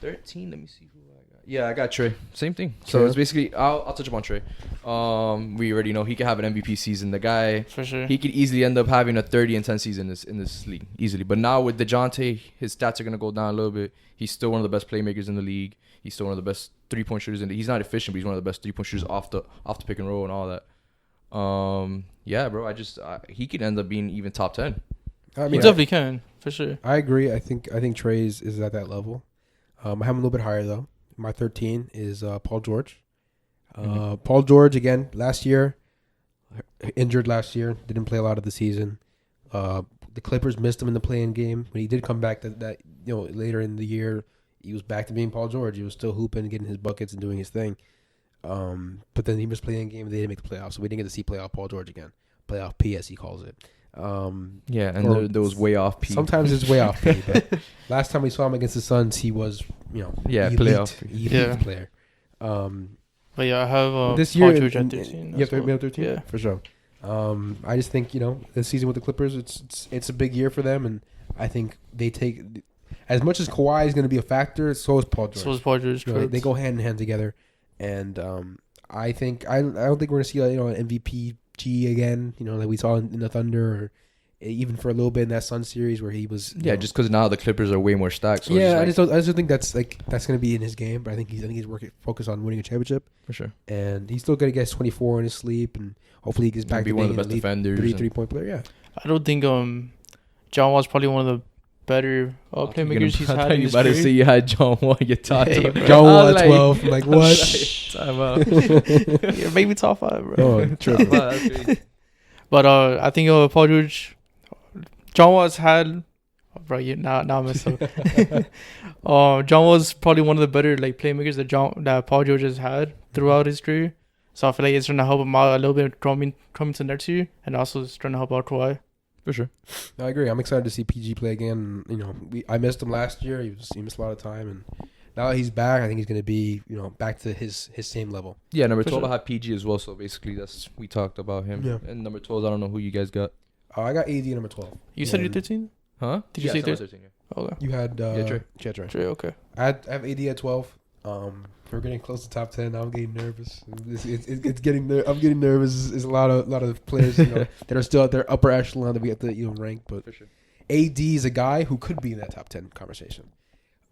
13, let me see who I got. Yeah, I got Trey. Same thing. So Trey. it's basically I'll touch upon Trey. We already know he could have an MVP season. The guy, For sure. he could easily end up having a 30-10 season in this league easily. But now with DeJounte, his stats are gonna go down a little bit. He's still one of the best playmakers in the league. He's still one of the best 3-point shooters in the. He's not efficient, but he's one of the best 3-point shooters off the pick and roll and all that. Yeah, bro. He could end up being even top 10. I He mean, definitely can, for sure. I agree. I think Trey is at that level. I have him a little bit higher though. My 13 is Paul George. Paul George again last year, injured last year, didn't play a lot of the season. The Clippers missed him in the play-in game. When he did come back that later in the year, he was back to being Paul George. He was still hooping, getting his buckets and doing his thing. But then he missed play-in game. They didn't make the playoffs, so we didn't get to see playoff Paul George again. Playoff P, as he calls it. Yeah, and there was way off P. Sometimes it's way off P, but last time we saw him against the Suns, he was, playoff player. But yeah, I have This Paul year, George at 13. You have to be 13? Yeah. For sure. I just think, this season with the Clippers, it's a big year for them, and I think they take, as much as Kawhi is going to be a factor, so is Paul George. So is Paul George. They go hand in hand together, and I think, I don't think we're going to see, an MVP G again, like we saw in the Thunder, or even for a little bit in that Sun series where he was. Just because now the Clippers are way more stacked. So I just don't think that's going to be in his game. But I think he's focused on winning a championship for sure. And he's still going to get 24 in his sleep, and hopefully he gets back to one of being the best defenders, 3-point player. Yeah, I don't think John Wall's probably one of the better playmakers he's had in his career. career. Say you had John Wall. You talked Hey, about John Wall at 12. Like what? Time out. Yeah, maybe top 5, bro. Oh, true. But I think Paul George, John Wall's had, bro. Now I messed up. John Wall's probably one of the better playmakers that Paul George has had throughout his career. So I feel like it's trying to help him out a little bit coming to next year, and also it's trying to help out Kawhi. For sure. No, I agree. I'm excited to see PG play again. I missed him last year. He missed a lot of time, and now that he's back, I think he's going to be, back to his same level. Yeah, number For 12 sure. I had PG as well, so basically we talked about him. Yeah. And number 12, I don't know who you guys got. I got AD number 12. You said you're And 13? Huh? Did you say 13? Yeah. Okay. You had Trey. Trey. Trey, okay. I have AD at 12. We're getting close to top 10. Now I'm getting nervous. It's getting. I'm getting nervous. There's a lot of players that are still at their upper echelon that we have to rank. But For sure. AD is a guy who could be in that top 10 conversation.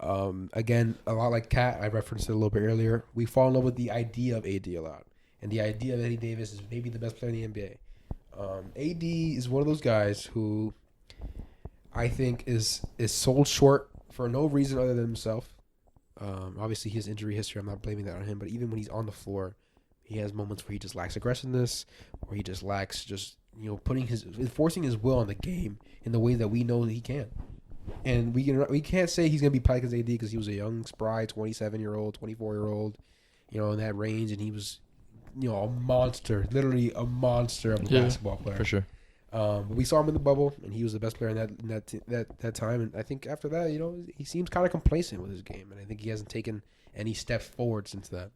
Again, a lot like Kat, I referenced it a little bit earlier. We fall in love with the idea of AD a lot, and the idea of Eddie Davis is maybe the best player in the NBA. AD is one of those guys who I think is sold short for no reason other than himself. Obviously, his injury history, I'm not blaming that on him, but even when he's on the floor, he has moments where he just lacks aggressiveness, or he just lacks enforcing his will on the game in the way that we know that he can. And we can't say he's gonna be Pelicans AD because he was a young, spry 27-year-old, 24-year-old, in that range, and he was, a monster, literally a monster of a basketball player. For sure. But we saw him in the bubble, and he was the best player in that time. And I think after that, he seems kind of complacent with his game, and I think he hasn't taken any steps forward since that.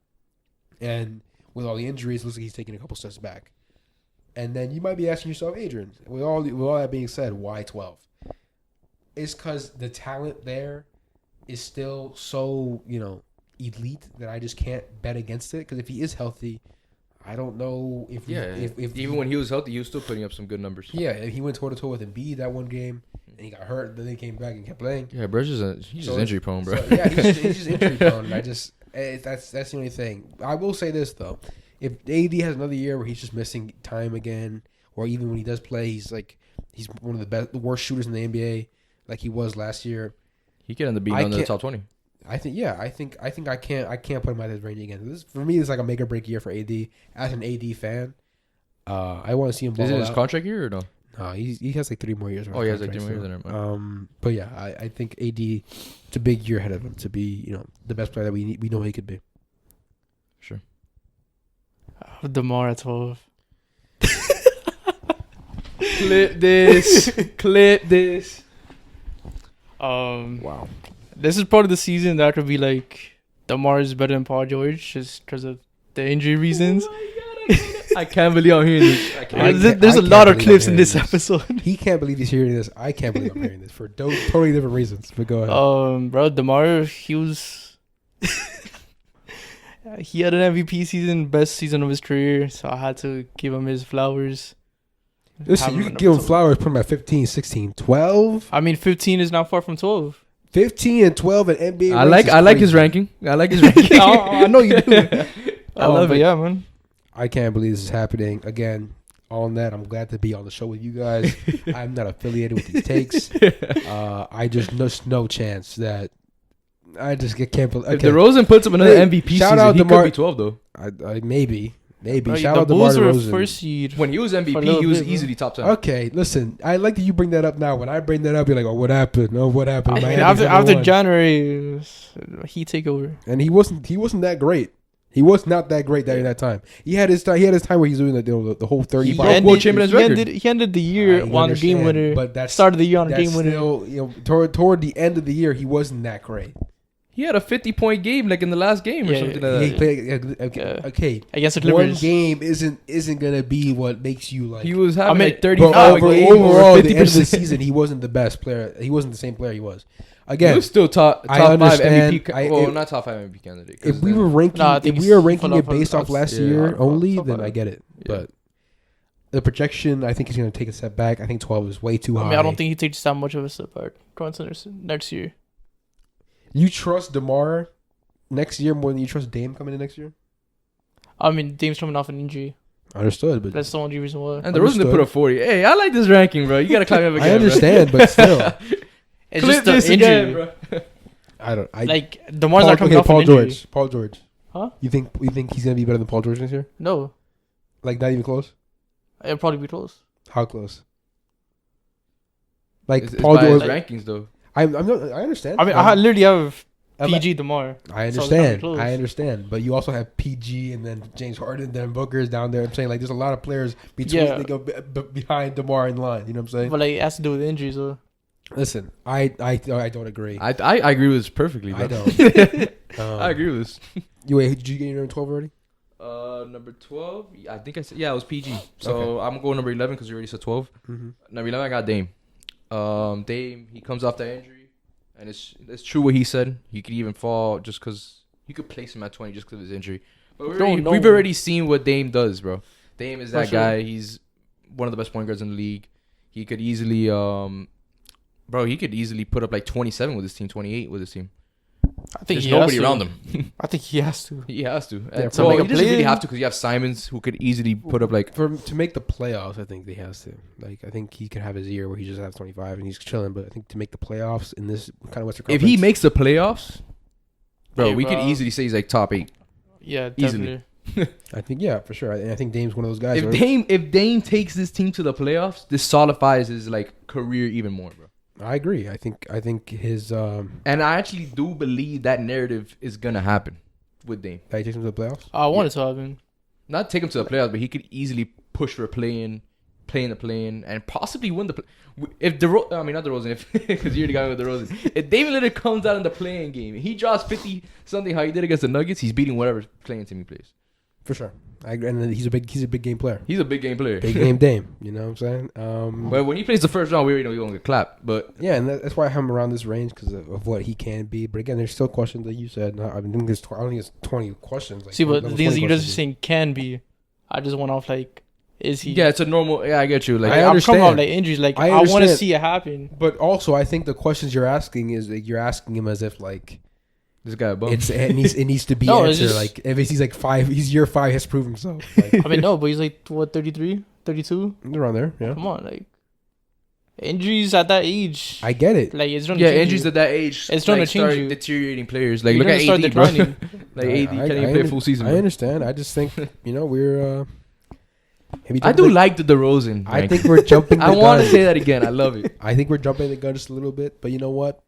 And with all the injuries, it looks like he's taking a couple steps back. And then you might be asking yourself, Adrian, with all that being said, why 12? It's because the talent there is still so elite that I just can't bet against it. Because if he is healthy, I don't know if even when he was healthy, he was still putting up some good numbers. Yeah, he went toe to toe with Embiid that one game, and he got hurt. Then he came back and kept playing. Yeah, bro, he's just injury prone, bro. So, yeah, he's just injury prone. And that's the only thing. I will say this though: if AD has another year where he's just missing time again, or even when he does play, he's one of the worst shooters in the NBA, like he was last year. He could end up being under the top 20. I think I can't put him at his range again. For me, it's like a make or break year for AD. As an AD fan, I want to see him ball Is it out. his contract year or no? No, he has 3 more years. Oh, he has 3 more years. But yeah, I think AD, it's a big year ahead of him to be the best player that we know he could be. Sure. Demar at 12. Clip this. Wow. This is probably the season that could be like Demar is better than Paul George just because of the injury reasons. I can't believe I'm hearing this. There's a lot of clips in this episode. He can't believe he's hearing this. I can't believe I'm hearing this for totally different reasons. But go ahead. Bro, Demar, he was he had an MVP season, best season of his career, so I had to give him his flowers. Listen, you can give him flowers, put him at 15, 16, 12. I mean, 15 is not far from 12. 15 and 12 in NBA. I like his ranking. I like his ranking. I know you do. I love it. Yeah, man. I can't believe this is happening. Again, on that, I'm glad to be on the show with you guys. I'm not affiliated with these takes. I just no chance that I just can't believe. If DeRozan puts up another MVP season, out he could be 12 though. I maybe. Bro, Shout the out Demar Bulls were Derozan. first seed. When he was MVP, he was easily top 10. Okay, listen. I like that you bring that up now. When I bring that up, you're like, "Oh, what happened? Oh, what happened?" I mean, Miami's number after one. January, he take over. And he wasn't that great. He was not that great during that time. He had his time. He had his time where he's doing the whole 35. Will Chamberlain's record. He ended the year on the game winner. But that's started the year on the game winner. Still, toward the end of the year, he wasn't that great. He had a 50-point game like in the last game or something like that. He played, okay. Against the One Clippers. game isn't gonna be what makes you like. He was having like but 35 games. overall, at the end of the season, he wasn't the best player. He wasn't the same player he was. Again, He was still top I 5 understand. MVP. Not top 5 MVP candidate. if we were ranking, I think if we were he's ranking fell it off on based the off last tops. year Yeah, only, top then five. I get it. Yeah. But the projection, I think, is going to take a step back. I think 12 is way too high. I mean, I don't think he takes that much of a step back going to next year. You trust DeMar next year more than you trust Dame coming in next year? I mean, Dame's coming off an injury. Understood, but That's the only reason why. And DeRozan put a 40. Hey, I like this ranking, bro. You gotta climb up again. I understand, bro. but still, It's Clip just the this injury. again, bro. I don't. I Like, DeMar's not coming off Paul an injury. George. Paul George. Huh? You think he's gonna be better than Paul George next year? No. Like not even close. It'll probably be close. How close? Like It's Paul by his George. rankings, though. I understand. I mean, I literally have I'm PG DeMar. I So it's gotta be understand. close. I understand. But you also have PG and then James Harden, then Booker's down there. I'm saying like there's a lot of players between Yeah. they go behind DeMar in line. You know what I'm saying? But like, it has to do with injuries, though. Listen, I don't agree. I agree with this perfectly, bro. I don't. I agree with this. Did you get your number 12 already? Number 12, I think I said, it was PG. So I'm going number 11 because you already said 12. Mm-hmm. Number 11, I got Dame. Dame, he comes off that injury, and it's true what he said. He could even fall just because you could place him at 20 just because of his injury. But we've already seen what Dame does, bro. Dame is that guy. He's one of the best point guards in the league. He could easily, he could easily put up like 27 with his team, 28 with his team. I think There's nobody around him. I think he has to. He has to. Yeah, So make he a doesn't really play. have to because you have Simons who could easily put up like. To make the playoffs, I think he has to. Like, I think he could have his year where he just has 25 and he's chilling. But I think to make the playoffs in this kind of Western If Conference, he makes the playoffs, bro, Yeah, we could bro. easily say he's like top 8. Yeah, Easily. definitely. I think for sure. And I think Dame's one of those guys. right? If Dame takes this team to the playoffs, this solidifies his like career even more, bro. I agree. I think his And I actually do believe that narrative is gonna happen with Dame. that he takes him to the playoffs. I wanted to have him. Not take him to the playoffs, but he could easily push for a play-in, and possibly win the. If not DeRozan, if because you already got me with DeRozan. If Damian Lillard comes out in the play-in game, he draws 50 something how he did against the Nuggets, he's beating whatever play-in team he plays. For sure. I agree. And he's a big game player. He's a big game player. Big game Dame. You know what I'm saying? But when he plays the first round, we already know he's gonna get clapped. But Yeah, and that's why I'm around this range because of what he can be. But again, there's still questions that you said. I think I don't think it's 20 questions. Like, See, but the level thing is, 20 you just questions. saying can be. I just went off like, is he? yeah, it's a normal. Yeah, I get you. Like I I'm understand. coming off like injuries. Like I I want to understand. see it happen. But also, I think the questions you're asking is that you're asking him as if like this guy a bum. it needs to be No, it's answered. just- Like if he's like 5, he's year 5 has proven himself. Like, I mean, no, but he's like what 33, 32. around there, yeah. Come on, like injuries at that age. I get it. Like it's gonna Yeah, change injuries you. at that age. It's gonna like, change start you. deteriorating players. Like You're look at gonna start AD, bro. declining. Like AD can't even play a full season. I bro. understand. I just think we're. Maybe I do like the DeRozan. I ranking. think we're jumping. The I want to gun. say that again. I love it. I think we're jumping the gun just a little bit, but you know what?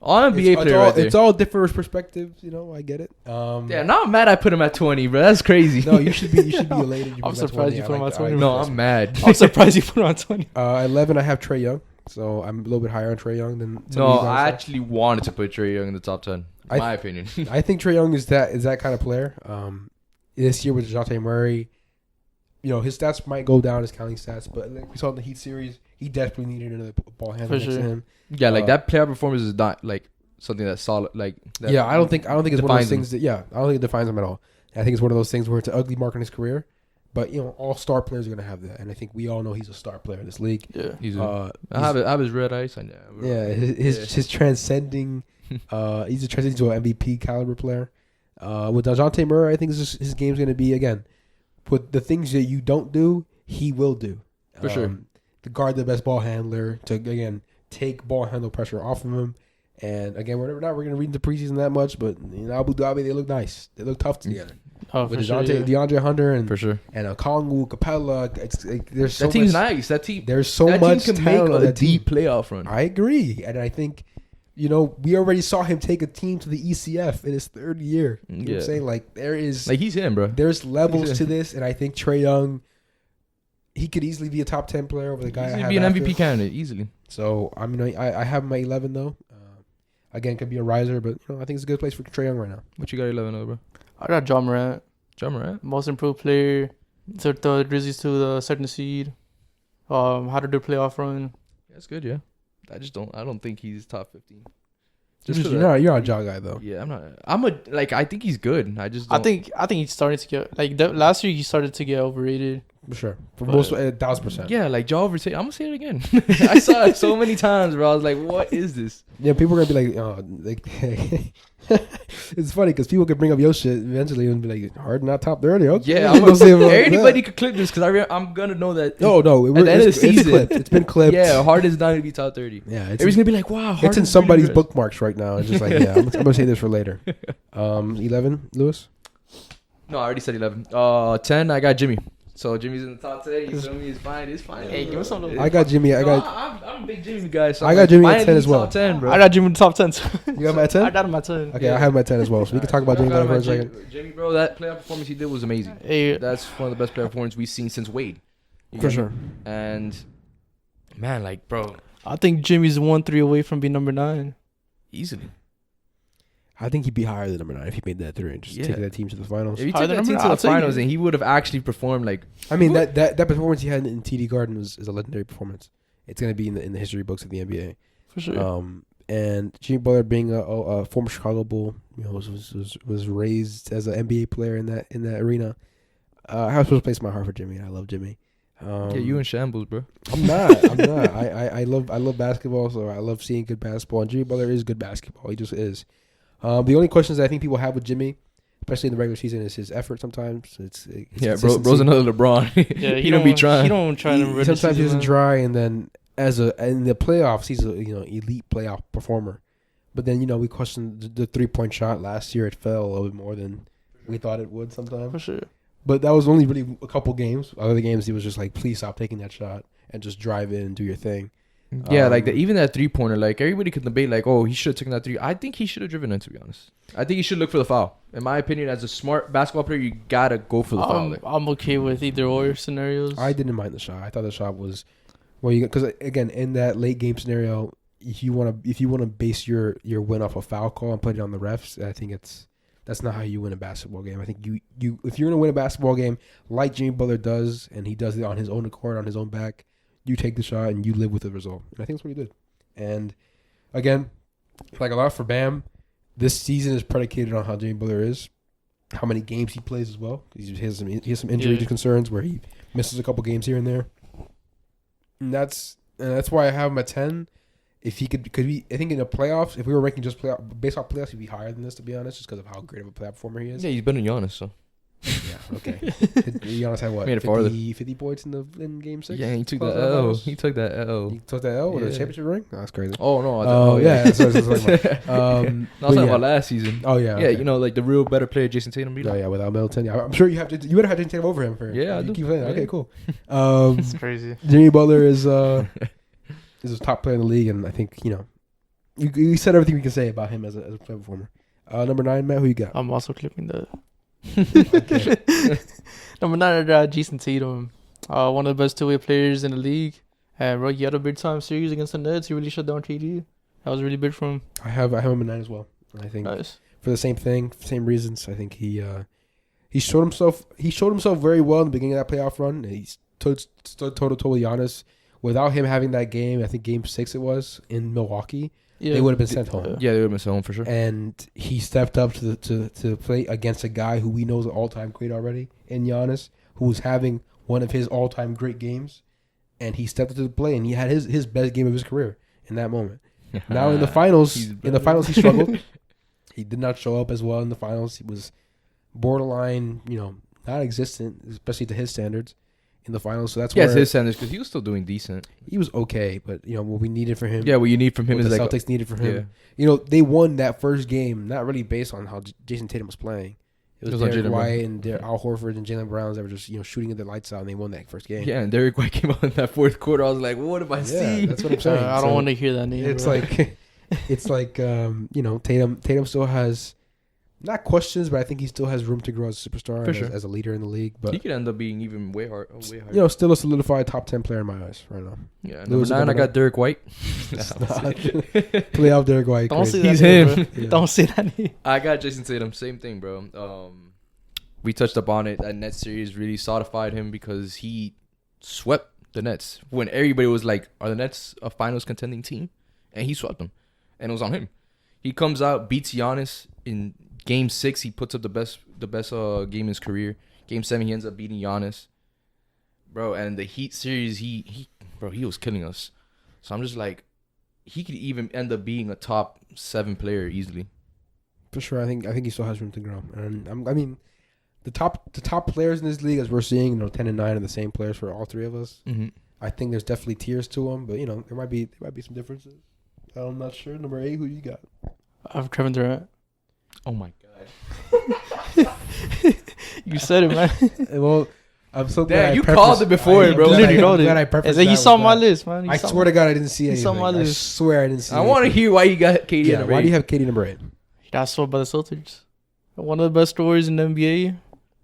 On NBA player right there. It's all different perspectives. You know, I get it. Yeah, now I'm mad I put him at 20, bro. That's crazy. No, you should be elated. You I'm put him at surprised 20. you I put him like at that. 20. No, I'm mad. I'm surprised you put him on 20. 11. I have Trey Young, so I'm a little bit higher on Trey Young than. some No, of you I guys are. actually wanted to put Trey Young in the top 10. In my opinion. I think Trey Young is that kind of player. This year with Jonte Murray, his stats might go down, his counting stats, but like we saw in the Heat series, he desperately needed another ball handler For next to sure. him. Yeah, like that player performance is not like something that's solid. Like that I don't think it's one of those defines things that. Yeah, I don't think it defines him at all. I think it's one of those things where it's an ugly mark in his career. But all star players are gonna have that, and I think we all know he's a star player in this league. Yeah, I have his red ice. His transcending. He's transcending to an MVP caliber player. With Jonte Murray, I think his game's gonna be again. With the things that you don't do, he will do for sure. To guard the best ball handler, to again take ball handle pressure off of him, and again we're gonna read the preseason that much, but in Abu Dhabi they look nice. They look tough together. Oh, with for sure, DeAndre Hunter and for sure, and Kongwu, Capella, there's so that team's much, nice. That team, there's so that much team can talent make on a that deep team. playoff run. I agree, and I think we already saw him take a team to the ECF in his third year. You know what I'm saying? Like there is he's him, bro. There's levels to this, and I think Trey Young, he could easily be a top 10 player over the guy. He'd be an MVP candidate easily. So I have him at 11 though. Again, could be a riser, but I think it's a good place for Trey Young right now. What you got 11 over, bro? I got John Morant. John Morant, most improved player. Took the Grizzlies to the second seed. How to do playoff run. That's good, yeah. I don't think he's top 15. You're not a jaw guy though. Yeah, I'm not. I think he's good. I think he's starting to get last year he started to get overrated. For sure. For most 1,000%. Yeah, like jaw overtake. I'm gonna say it again. I saw it so many times, bro. I was like, what is this? Yeah, people are gonna be like, oh, like it's funny because people could bring up your shit eventually and be like, Harden not top 30. Okay. Yeah, I'm gonna say anybody could clip this because I'm gonna know that. No, at the end of the season, it's been clipped. Yeah, Harden's not gonna be top 30. Yeah, everybody's gonna be like, wow, Harden's it's in somebody's bookmarks right now. It's just like, yeah, I'm gonna say this for later. 11, Lewis. No, I already said 11. 10, I got Jimmy. So Jimmy's in the top 10. You feel me? It's fine. It's fine. Hey, give us something. I got Jimmy. I'm a big Jimmy guy. So I got Jimmy at 10 as well. Top 10, bro. I got Jimmy in the top 10. You got him at 10? I got him at 10. Okay, I have him at 10 as well. So we can talk about Jimmy for a second. Jimmy, bro, that playoff performance he did was amazing. Hey, that's one of the best playoff performances we've seen since Wade. For sure. And man, like, bro, I think Jimmy's 1-3 away from being number 9. Easily. I think he'd be higher than number 9 if he made that 3 and just take that team to the finals. If he took that team to the finals, and he would have actually performed like. I mean, that performance he had in TD Garden is a legendary performance. It's gonna be in the history books of the NBA for sure. And Jimmy Butler, being a former Chicago Bull, was raised as an NBA player in that arena. I have a special place in my heart for Jimmy. I love Jimmy. You in shambles, bro. I'm not. I love basketball, so I love seeing good basketball. And Jimmy Butler is good basketball. He just is. The only questions that I think people have with Jimmy, especially in the regular season, is his effort. Sometimes it's bro's another LeBron. Yeah, he don't be trying. He don't try to. Sometimes he doesn't try, and then in the playoffs, he's a elite playoff performer. But then we questioned the 3-point shot last year. It fell a little bit more than we thought it would sometimes. For sure. But that was only really a couple games. Other games, he was just like, please stop taking that shot and just drive in and do your thing. Yeah, even that 3-pointer, like everybody could debate, like, oh, he should have taken that 3. I think he should have driven in, to be honest. I think he should look for the foul. In my opinion, as a smart basketball player, you gotta go for the foul. I'm okay with either or scenarios. I didn't mind the shot. I thought the shot was because again, in that late game scenario, if you wanna base your win off a foul call and put it on the refs, I think that's not how you win a basketball game. I think you if you're gonna win a basketball game like Jimmy Butler does, and he does it on his own accord, on his own back. You take the shot and you live with the result. And I think that's what he did. And again, like a lot for Bam, this season is predicated on how Jimmy Butler is, how many games he plays as well. He has some injury concerns where he misses a couple games here and there. And that's why I have him at 10. If he could be, I think in the playoffs, if we were ranking just based off playoffs, he'd be higher than this, to be honest, just because of how great of a playoff performer he is. Yeah, he's better than Giannis, so. Yeah, okay. Giannis had what? 50 points in game 6? Yeah, he took that L. He took that L. He took that L with a championship ring? Oh, that's crazy. Oh, no. That's what I was talking about. I was talking about last season. Oh, yeah. Yeah, okay. Like the real better player, Jason Tatum. Oh, yeah, without Middleton. Yeah, I'm sure you would have had Jason Tatum over him for. Yeah, I do. do. Okay, cool. It's crazy. Jimmy Butler is a top player in the league, and I think, you said everything we can say about him as a player performer. Number 9, Matt, who you got? I'm also clipping that. Number 9, I got Jason Tatum, one of the best two-way players in the league. And bro, he had a big time series against the Nets. He really shut down KD. That was really big for him. I have him at 9 as well. I think for the same thing, same reasons. I think he showed himself. He showed himself very well in the beginning of that playoff run. And he stood toe to toe with Giannis. Without him having that game, I think Game 6 it was in Milwaukee. Yeah. they would have been sent home. Yeah, they would have been sent home for sure. And he stepped up to play against a guy who we know is an all-time great already, in Giannis, who was having one of his all-time great games, and he stepped up to the play, and he had his best game of his career in that moment. Now in the finals, he struggled. He did not show up as well in the finals. He was borderline, non-existent, especially to his standards in the finals. So that's why his standards, because he was still doing decent. He was okay, but what we needed from him. Yeah, what you need from him what is the like Celtics needed from him. Yeah. They won that first game not really based on how Jason Tatum was playing. It was Derrick White and Al Horford and Jaylen Browns that were just shooting the lights out, and they won that first game. Yeah, and Derrick White came out in that fourth quarter. I was like, what am I seeing? That's what I'm saying. I don't want to hear that name. It's like Tatum still has not questions, but I think he still has room to grow as a superstar and as a leader in the league. But he could end up being even way higher. Still a solidified top 10 player in my eyes right now. Yeah, number 9, I got Derrick White. Playoff Derrick White. Don't crazy. say that. He's name, him. Bro. Yeah. Don't say that name. I got Jason Tatum. Same thing, bro. We touched up on it. That Nets series really solidified him because he swept the Nets when everybody was like, "Are the Nets a finals contending team?" And he swept them, and it was on him. He comes out, beats Giannis in Game 6. He puts up the best game in his career. Game 7, he ends up beating Giannis, bro. And the Heat series, he was killing us. So I'm just like, he could even end up being a top 7 player easily. For sure, I think he still has room to grow. And the top players in this league, as we're seeing, 10 and 9 are the same players for all three of us. Mm-hmm. I think there's definitely tiers to them, but there might be some differences. I'm not sure. Number 8, who you got? I have Kevin Durant. Oh my god! You said it, man. Well, I'm so glad. Damn, you called it before, bro. Literally I'm wrote glad it. I prefaced He that saw with my that. list, man. I swear to God, I didn't see anything. saw my I list. swear I didn't see. I want to hear why you got KD. Yeah, why do you have KD number 8? Got swept by the Celtics. One of the best stories in the NBA.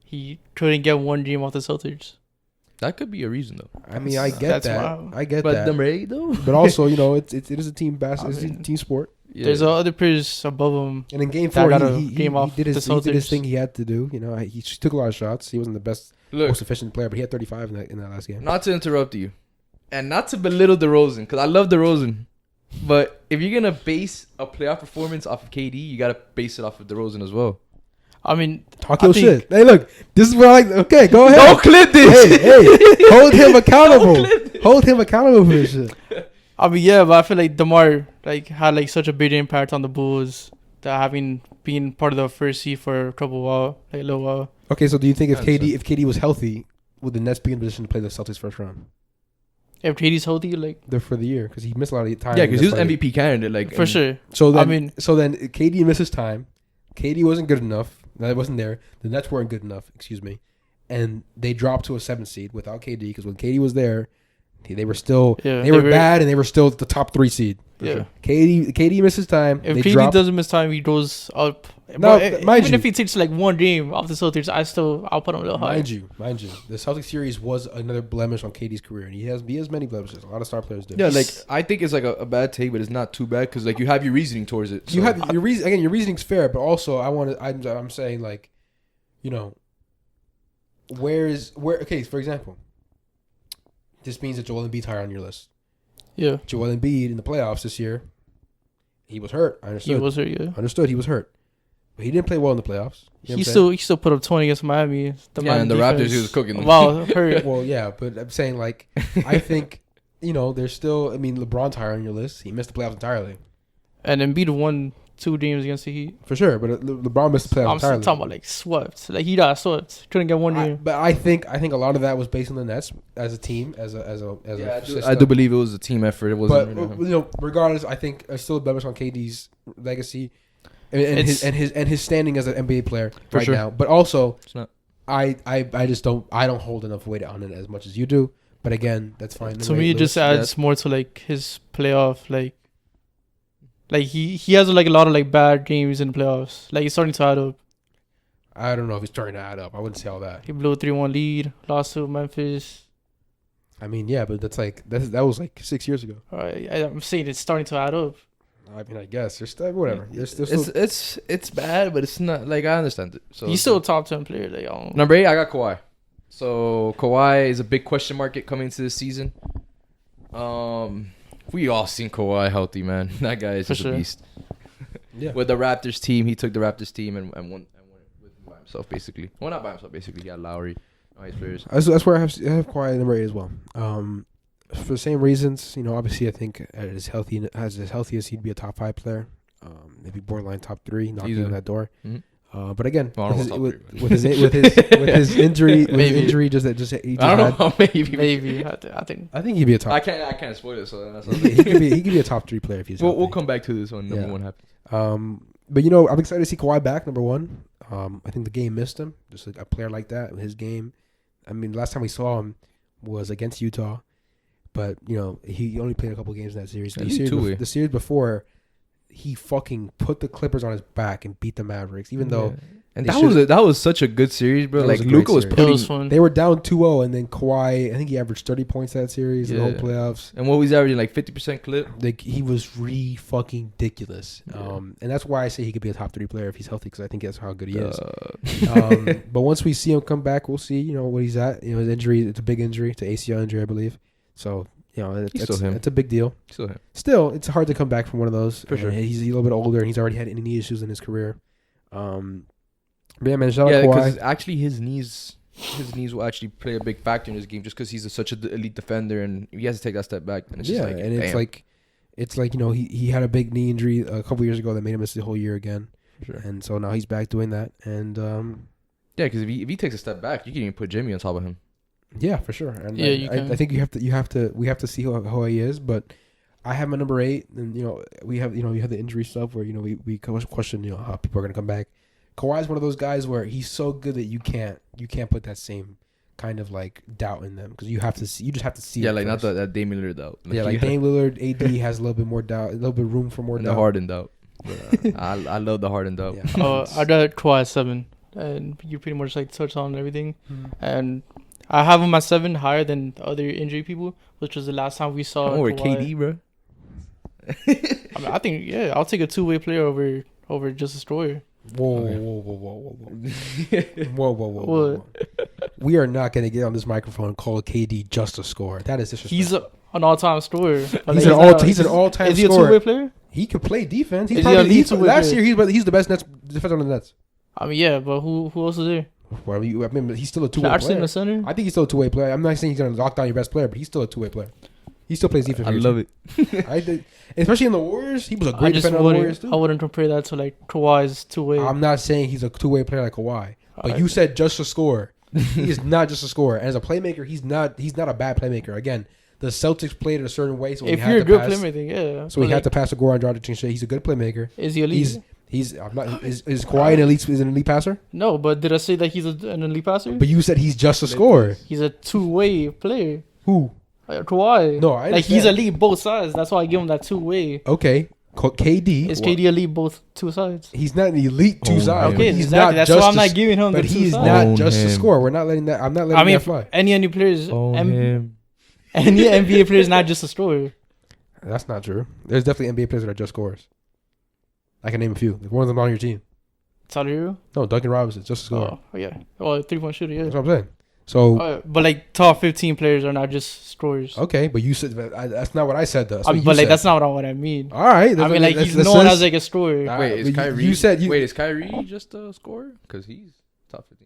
He couldn't get one game off the Celtics. That could be a reason, though. I mean, I get that. Wild. I get But that. number 8, though. But also, it is a team basketball. It's a team sport. Yeah. There's other players above him. And in Game That 4, got a he game off did his the Celtics. thing he had to do. He took a lot of shots. He wasn't the best, most efficient player, but he had 35 in that last game. Not to interrupt you, and not to belittle DeRozan, because I love DeRozan. But if you're gonna base a playoff performance off of KD, you gotta base it off of DeRozan as well. I mean, Talk your shit. Hey, look, this is where I like. Okay, go ahead. Don't clip this. Hey, hold him accountable. Hold him accountable for this shit. I mean, yeah, but I feel like DeMar had such a big impact on the Bulls that having been part of the first seed for a little while. Okay, so do you think if KD was healthy, would the Nets be in position to play the Celtics first round? If KD's healthy, They're for the year because he missed a lot of time. Yeah, because he was MVP candidate, for sure. So then, KD misses time. KD wasn't good enough. That wasn't there. The Nets weren't good enough. Excuse me, and they dropped to a 7th seed without KD because when KD was there, they were still they were bad and they were still the top 3 seed. Yeah, sure. KD misses time. If KD doesn't miss time, he goes up. No, even if he takes one game off the Celtics, I'll put him a little higher. Mind you, the Celtics series was another blemish on KD's career, and he has many blemishes. A lot of star players do. Yeah, I think it's a bad take, but it's not too bad because you have your reasoning towards it. So. You have your reason. Again, your reasoning's fair, but also I'm saying where? Okay, for example, this means that Joel Embiid's higher on your list. Yeah, Joel Embiid in the playoffs this year, he was hurt. I understood. He was hurt. Yeah, understood. He was hurt, but he didn't play well in the playoffs. He still put up 20 against Miami. And the Raptors, he was cooking them. Wow, hurt. Well, yeah, but I'm saying I think there's still. I mean, LeBron's higher on your list. He missed the playoffs entirely. And Embiid won 2 games against the Heat. For sure, but LeBron missed the playoffs entirely. I'm talking about swept. He got swept. Couldn't get one game. But I think a lot of that was based on the Nets as a team, as a I do believe it was a team effort. It wasn't. But regardless, I think it's still a blemish on KD's legacy and his standing as an NBA player now. But also, it's not. I just don't hold enough weight on it as much as you do. But again, that's fine. To me, it just adds more to his playoff he has a lot of bad games in the playoffs. He's starting to add up. I don't know if he's starting to add up. I wouldn't say all that. He blew a 3-1 lead, lost to Memphis. I mean, yeah, but that was 6 years ago. I'm saying it's starting to add up. I mean, I guess there's still whatever. There's still It's bad, but it's not I understand it. So he's still a top 10 player. Number 8, I got Kawhi. So Kawhi is a big question mark coming into this season. We all seen Kawhi healthy, man. That guy is For just sure. a beast. Yeah. With the Raptors team, he took the Raptors team and won with him by himself, basically. Well, not by himself, basically. He got Lowry, nice players. That's where I have Kawhi at number 8 as well. For the same reasons, obviously I think as healthy as he'd be a top 5 player, maybe borderline top 3, knocking on that door. Mm-hmm. But again, Well, with his injury, just he just I don't had, know, maybe. Maybe I think. I think he'd be a top. I can't spoil it, so that's he could be a top 3 player if he's. we'll healthy. come back to this when number 1 happens. But I'm excited to see Kawhi back. Number 1, I think the game missed him. Just like a player like that, his game. I mean, last time we saw him was against Utah, but he only played a couple games in that series. The series before, he fucking put the Clippers on his back and beat the Mavericks, even though. And that was such a good series, bro. That Like was a great Luka was series. It putting. was fun. They were down 2-0, and then Kawhi, I think he averaged 30 points that series in the whole Yeah. playoffs. And what was he averaging, like 50% clip? Like he was fucking ridiculous. Yeah. And that's why I say he could be a top 3 player if he's healthy, because I think that's how good he is. Uh, But once we see him come back, we'll see, what he's at. His injury, it's a big injury, it's an ACL injury, I believe. So, it's a big deal. Still him. Still, it's hard to come back from one of those. For sure. He's a little bit older, and he's already had knee issues in his career. But yeah, man, shout out because Kawhi. actually his knees will actually play a big factor in this game just because he's such an elite defender and he has to take that step back. And it's just like, and it's like he had a big knee injury a couple years ago that made him miss the whole year again. Sure. And so now he's back doing that. And Yeah, because if he takes a step back, you can even put Jimmy on top of him. yeah, for sure. And Yeah, you can. I think we have to see how he is. But I have my number 8, and we have you have the injury stuff where we question how people are gonna come back. Kawhi's one of those guys where he's so good that you can't put that same kind of like doubt in them, because you just have to see. Yeah, it like first. not that Damian Lillard doubt. Yeah, like Dame Lillard, AD has a little bit more doubt, a little bit room for more and doubt. the Harden doubt. I love the Harden doubt. Yeah. I got Kawhi at 7, and you pretty much like touched on everything. Hmm. And I have him at 7, higher than the other injury people, which was the last time we saw. I'm over Kawhi. KD, bro. I think I'll take a 2-way player over just a scorer. Whoa, Okay. whoa. We are not going to get on this microphone and call KD just a scorer. That is disrespectful. He's an all-time scorer. He's an all-time Is he a scorer. 2-way player? He can play defense. Is he a elite two-way last player? year he's the best defender on the Nets. I mean, yeah, but who else is there? Well, I mean, he's still a two-way Clarkson in player. the center. I think he's still a two-way player. I'm not saying he's going to lock down your best player, but he's still a two-way player. He still plays defense. I love it. I did, especially in the Warriors. He was a I great just defender on the Warriors wouldn't. too. I wouldn't compare that to like Kawhi's 2-way. I'm not saying he's a two-way player like Kawhi, but Uh, you said just a scorer. He is not just a scorer. And as a playmaker, he's not a bad playmaker. Again, the Celtics played it a certain way, so if we had you're a to good pass. playmaker, yeah. So we But, had to pass to Goran Dragic and say he's a good playmaker. Is he elite? I'm not. Is Kawhi an elite passer? No, but did I say that he's an elite passer? But you said he's just a scorer. He's a 2-way player. Who? Kawhi. No, I like he's understand. elite both sides. That's why I give him that 2-way. Okay, KD. Is KD elite both two sides? He's not an elite two Oh, sides. Okay, He's exactly. not That's just why I'm a- not giving him the But two he's sides. not Own just a him. scorer. We're not letting that. I'm not letting I mean, that fly. any players, Him. any NBA player is not just a scorer. That's not true. There's definitely NBA players that are just scorers. I can name a few. One of them on your team. Tyler Hero? No, Duncan Robinson, just a scorer. Oh, yeah. Oh, 3-point shooter, yeah. That's what I'm saying. So But like top 15 players are not just scorers. okay, but you said that's not what I said though. That's I what mean, you but like said. that's not what I mean. All right. I mean, like he's that's- known that's- as like a scorer. Wait, is but Kyrie? you said Wait, is Kyrie just a scorer? Because he's top 15.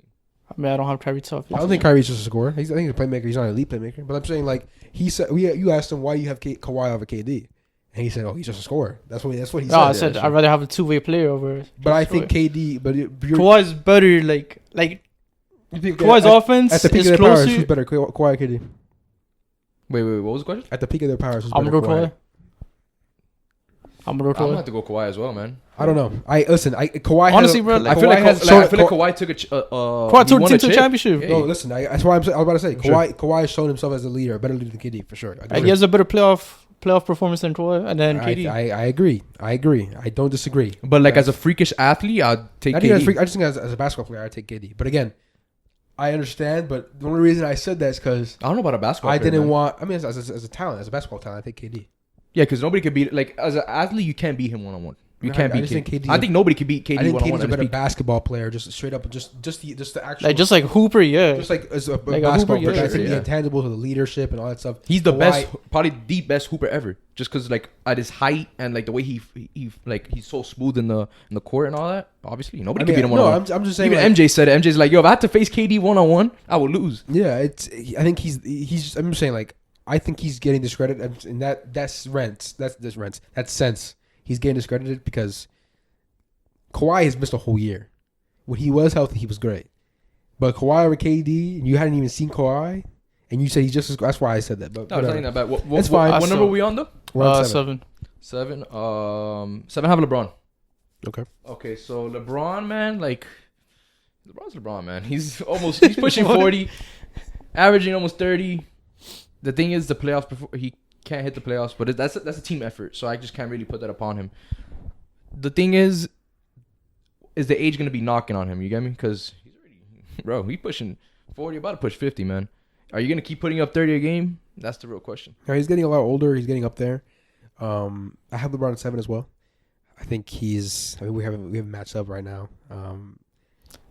I mean, I don't have Kyrie top 15. I don't think Kyrie's just a scorer. I think he's a playmaker. He's not an elite playmaker. But I'm saying like he said you asked him why you have Kawhi over KD, and he said, "Oh, he's just a scorer." That's what he said. No, I said I'd rather have a 2-way player over. But I just think scorer. KD. But you're Kawhi's better. Like you think Kawhi's offense at the peak is of their powers, closer. who's better, Kawhi or KD? Wait, what was the question? At the peak of their powers, who's I'm better, gonna go Kawhi. I'm gonna I'm go gonna Kawhi. have to go Kawhi as well, man. I don't know. Kawhi. Honestly, bro, I feel like Kawhi took a. Kawhi took the team to a championship. Yeah. No, listen. That's why I was about to say Sure. Kawhi has shown himself as a leader, a better leader than KD for sure. He has a better playoff performance than Kawhi, and then KD. I agree. I don't disagree. But like as a freakish athlete, I'd take I think KD. I just think as a basketball player, I take KD. But again, I understand. But the only reason I said that is because I don't know about a basketball. I player, didn't man. want. I mean, as a talent, as a basketball talent, I take KD. Yeah, because nobody could beat. Like as an athlete, you can't beat him 1-on-1. You can't beat think KD. I think nobody can beat KD. I think KD's a better peak. basketball player, just straight up, just the actual, Like just like Hooper, yeah. just like as a Like basketball Hooper, player. yeah, I think yeah. the intangibles of the leadership and all that stuff. He's the Kawhi- best, probably the best hooper ever. Just because like at his height and like the way he like he's so smooth in the court and all that. Obviously, nobody can beat him no, one-on-one. I'm just saying. Even Like, MJ said it. MJ's like, yo, if I had to face KD 1-on-1, I would lose. yeah, I think he's. I'm just saying, like, I think he's getting discredited in that sense. He's getting discredited because Kawhi has missed a whole year. When he was healthy, he was great. But Kawhi over KD, and you hadn't even seen Kawhi, and you said he's just as. That's why I said that. But No, it's not even that bad. It's fine. What number are we on though? We're on 7. 7. 7 have LeBron. Okay. Okay, so LeBron, man, like LeBron's LeBron, man. He's pushing 40, averaging almost 30. The thing is, the playoffs before he can't hit the playoffs, but that's a team effort, so I just can't really put that upon him. The thing is the age gonna be knocking on him? You get me? Because he's already, he's pushing 40, about to push 50, man. Are you gonna keep putting up 30 a game? That's the real question. Yeah, he's getting a lot older. He's getting up there. I have LeBron at 7 as well. I think we haven't matched up right now.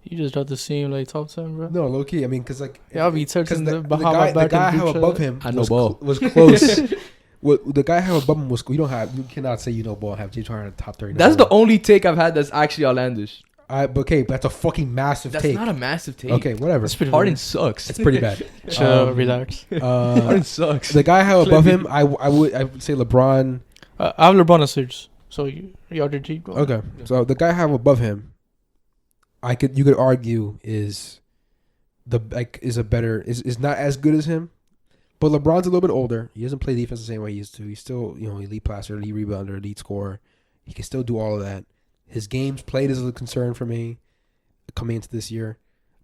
You just dropped the same like top 10, bro. No, low key. I mean, because like, Yeah, I'll be touching the behind my guy I back and have above him I know was, ball. was close. What the guy I have above him was. You cannot say you know ball. Have James Harden in the top 30. That's the only take I've had that's actually outlandish. But okay, that's a fucking massive That's take. not a massive take. Okay, whatever. It's pretty Harden bad. sucks. It's pretty bad. Chill, relax. Harden sucks. The guy I have above him, I would say LeBron. I have LeBron as 6, so you already go. Okay, so the guy I have above him, you could argue is not as good as him, but LeBron's a little bit older. He doesn't play defense the same way he used to. He's still elite passer, elite rebounder, elite scorer. He can still do all of that. His games played is a concern for me coming into this year,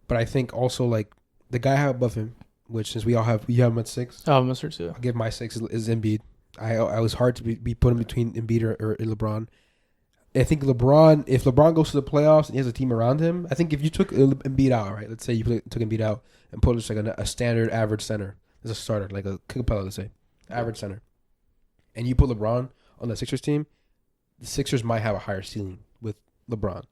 but I think also like the guy I have above him, which since you have him at 6. Oh, Mr. 2. I'll give my 6 is Embiid. I was hard to be put in between Embiid or LeBron. I think if LeBron goes to the playoffs and he has a team around him, I think if you took Embiid out, right? Let's say you took Embiid out and put just like a standard average center as a starter, like a Capella, let's say, average center, and you put LeBron on the Sixers team, the Sixers might have a higher ceiling with LeBron.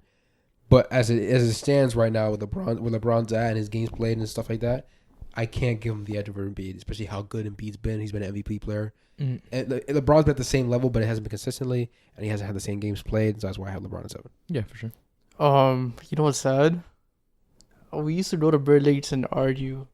But as it stands right now with LeBron, where LeBron's at and his games played and stuff like that, I can't give him the edge over Embiid, especially how good Embiid's been. He's been an MVP player. And LeBron's been at the same level, but it hasn't been consistently, and he hasn't had the same games played. So that's why I have LeBron at 7. Yeah, for sure. You know what's sad? We used to go to Bird Lakes and argue.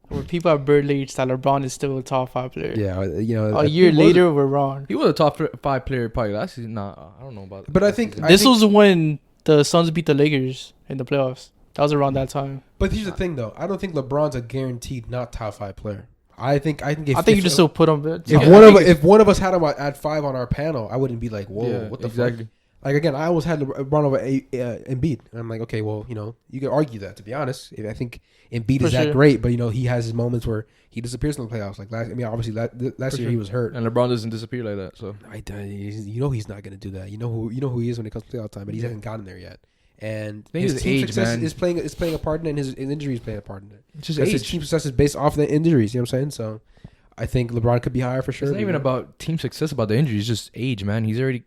Where people at Bird Lakes that LeBron is still a top 5 player. Yeah, A year later, we're wrong. He was a top 5 player probably last season. Nah, I don't know about that. But I think This was when the Suns beat the Lakers in the playoffs. That was around that time. But here's the thing, though. I don't think LeBron's a guaranteed not top 5 player. I think you just still put him. If one of us had him at 5 on our panel, I wouldn't be like, whoa, what the exactly. fuck? Like again, I always had LeBron over Embiid, and I'm like, okay, well, you can argue that. To be honest, I think Embiid is that great, but he has his moments where he disappears in the playoffs. Like obviously last year he was hurt, and LeBron doesn't disappear like that. So he's not going to do that. You know who he is when it comes to playoff time, but he hasn't gotten there yet. And his team success is playing a part in it, and his injury is playing a part in it. It's just his team success is based off the injuries. You know what I'm saying? So I think LeBron could be higher for sure. It's not even about team success, about the injuries. It's just age, man. He's already,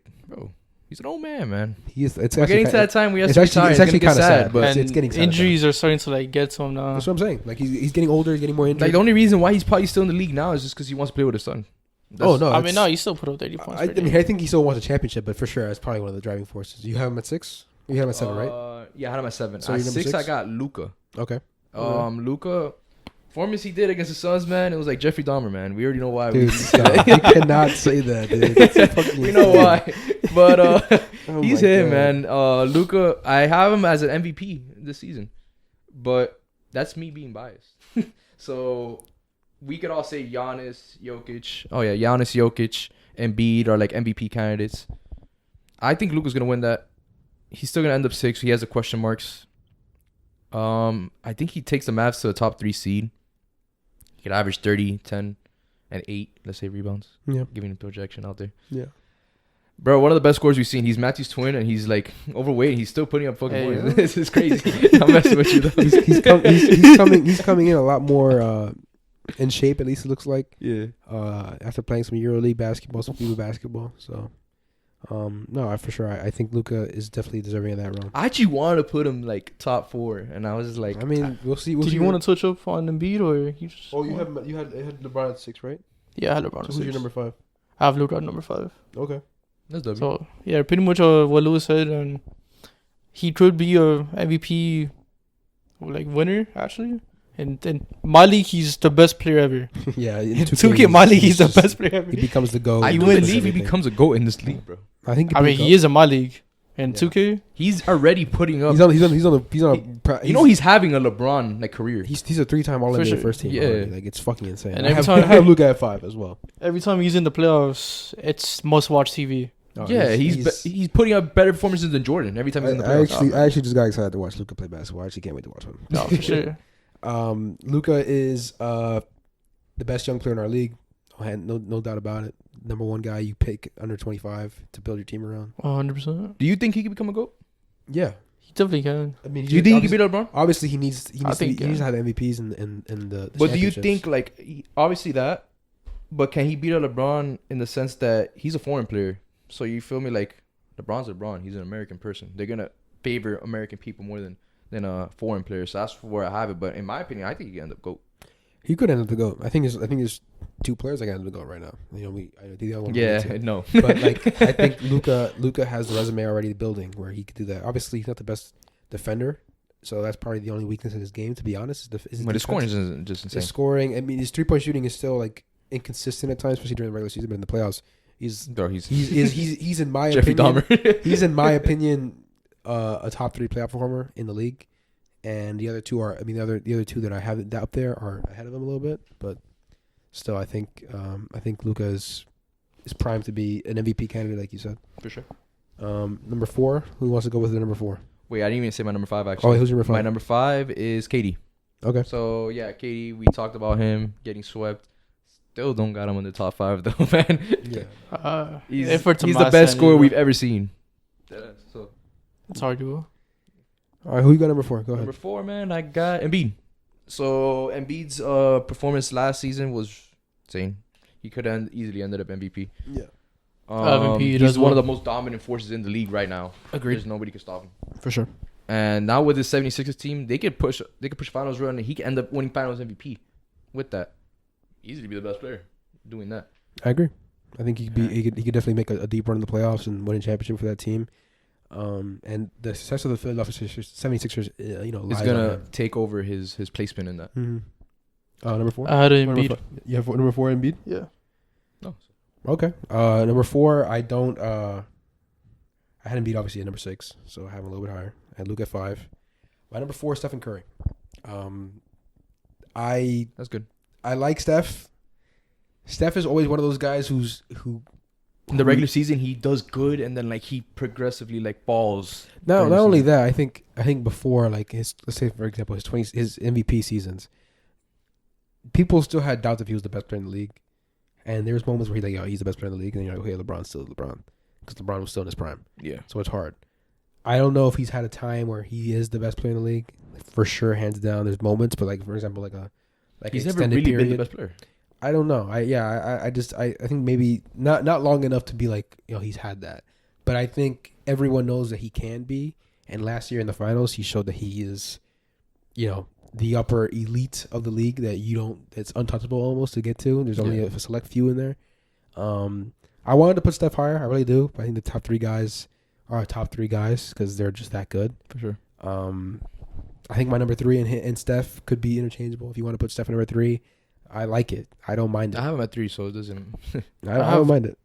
he's an old man. He is. It's getting to that time we have it's to actually, retire. it's actually kind of sad, but it's getting sad. Injuries are starting to get to him now. That's what I'm saying. Like he's getting older, he's getting more injured. Like the only reason why he's probably still in the league now is just because he wants to play with his son. No, you still put up 30 points. I think he still wants a championship, but for sure, that's probably one of the driving forces. You have him at 6. You have him at 7, right? Yeah, I had him at 7. So at you're number 6, 6? I got Luka. Okay. Luka, performance he did against the Suns, man, it was like Jeffrey Dahmer, man. We already know why. Dude, you cannot say that, dude. We know why. But he's him, God. man. Luka, I have him as an MVP this season, but that's me being biased. So we could all say Giannis, Jokic. Oh yeah, Giannis, Jokic, Embiid are like MVP candidates. I think Luka's gonna win that. He's still gonna end up 6. He has the question marks. I think he takes the Mavs to a top 3 seed. He could average 30, 10, and 8, let's say, rebounds. Yeah. Giving a projection out there. Yeah. Bro, one of the best scores we've seen. He's Matthew's twin, and he's like overweight. And he's still putting up fucking points. Yeah. This is crazy. I'm messing with you though. He's coming in a lot more in shape. At least it looks like. Yeah. After playing some EuroLeague basketball, some FIBA basketball, so No, for sure. I think Luka is definitely deserving of that run. I actually wanted to put him like top 4, and I was just like, I mean, we'll see. Did you want to touch up on Embiid or you just? Oh, you had LeBron at 6, right? Yeah, I had LeBron. So who's your number 5? I have Luka at number 5. Okay, that's W. So yeah, pretty much what Lewis said, and he could be a MVP like winner actually. And in my league, he's the best player ever. yeah. In 2K, my league, he's the best player ever. He becomes the GOAT. I do believe he becomes a GOAT in this league, bro. I think. He is in my league. And 2K, he's already putting up. He's on. He's having a LeBron like career. He's a 3-time All NBA sure. first team. Yeah. Already. Like it's fucking insane. And I every time- have Luka at 5 as well. every time he's in the playoffs, it's must watch TV. Oh, Yeah, he's putting up better performances than Jordan every time he's in the playoffs. I actually just got excited to watch Luka play basketball. I actually can't wait to watch him. No, for sure. Luka is the best young player in our league. No doubt about it. Number 1 guy you pick under 25 to build your team around. 100%. Do you think he can become a GOAT? Yeah. He definitely can. I mean, Do you think he can beat LeBron? Obviously, he needs to have MVPs and the But do you championships. think obviously that? But can he beat a LeBron in the sense that he's a foreign player? So you feel me? Like LeBron's LeBron. He's an American person. They're gonna favor American people more than a foreign player. So that's where I have it. But in my opinion, I think he can end up GOAT. He could end up the GOAT. I think there's 2 players that can end up the GOAT right now. You know, I think the other one. Yeah, no. But like I think Luka has the resume already building where he could do that. Obviously, he's not the best defender, so that's probably the only weakness in his game. To be honest, But his scoring is just insane. His scoring. I mean, his 3-point shooting is still like inconsistent at times, especially during the regular season. But in the playoffs, he's in my Jeffrey opinion, Dahmer. he's in my opinion a top 3 playoff performer in the league. And the other 2 are, I mean, the other 2 that I have up there are ahead of him a little bit, but still, I think Luka is primed to be an MVP candidate, like you said. For sure. Number 4, who wants to go with the number 4? Wait, I didn't even say my number 5 actually. Oh, who's your number 5? My number 5 is KD. Okay. So yeah, KD. We talked about him getting swept. Still don't got him in the top 5 though, man. Yeah. He's the best scorer we've ever seen. So It's arguable. All right, who you got number 4? Go ahead. Number 4, man, I got Embiid. So Embiid's performance last season was insane. He could have easily ended up MVP. Yeah. MVP he's one of the most dominant forces in the league right now. Agreed. There's nobody can stop him. For sure. And now with the 76ers team, they could push finals run, and he could end up winning finals MVP with that. Easily be the best player doing that. I agree. I think he could definitely make a deep run in the playoffs and win a championship for that team. And the success of the Philadelphia 76ers, It's gonna take over his placement in that. Mm-hmm. Number 4. I had Embiid. You have number 4 Embiid? Yeah. No. Okay. Number 4, I don't. I had Embiid obviously at number 6, so I have him a little bit higher. I had Luke at 5. My number 4 is Stephen Curry. That's good. I like Steph. Steph is always one of those guys who In the regular season, he does good, and then like he progressively falls. not only that. I think before let's say for example his MVP seasons, people still had doubts if he was the best player in the league, and there was moments where he's the best player in the league, and then you're like, okay, LeBron's still LeBron, because LeBron was still in his prime. Yeah. So it's hard. I don't know if he's had a time where he is the best player in the league. For sure, hands down. There's moments, but for example, he's never really been the best player. I don't know. I think maybe not long enough to be he's had that. But I think everyone knows that he can be. And last year in the finals, he showed that he is, the upper elite of the league that's untouchable almost to get to. There's only a select few in there. I wanted to put Steph higher. I really do. I think the top 3 guys are our top 3 guys because they're just that good. For sure. I think my number 3 and Steph could be interchangeable. If you want to put Steph at number 3, I like it. I don't mind it. I have him at 3, so it doesn't. I don't mind it.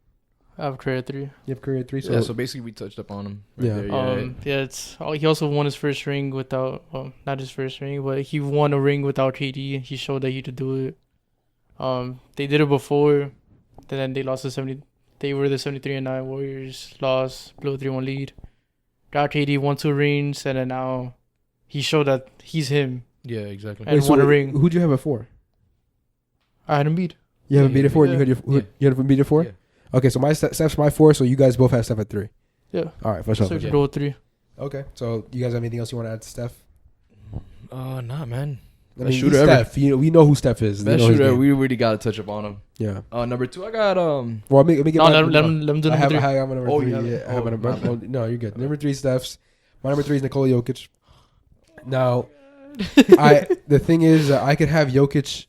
I have Curry at 3. You have Curry at 3, So so basically we touched up on him. It's he also won his first ring without not his first ring, but he won a ring without KD. He showed that he could do it. They did it before, then they lost the 70. They were the 73-9 Warriors, lost, blew a 3-1 lead. Got KD, won 2 rings, and then now he showed that he's him. Yeah, exactly. And won a ring. Who'd you have at 4? I had Embiid. You have Embiid at 4. Yeah. You had Embiid at 4. Yeah. Okay, so my Steph's my 4. So you guys both have Steph at 3. Yeah. All right, for sure. So we could go with 3. Okay, so you guys have anything else you want to add to Steph? Nah, man. I Best mean, shooter he's ever. Steph. We know who Steph is. Best know his shooter. game. We really got to touch up on him. Yeah. Number 2, I got Well, let me get No, my, let him do I number have 3. my number Oh, three. you have Yeah, it? I have my Oh, number. my bad. Oh, no, you're good. Number 3, Steph's. My number 3 is Nikola Jokic. Now, the thing is, I could have Jokic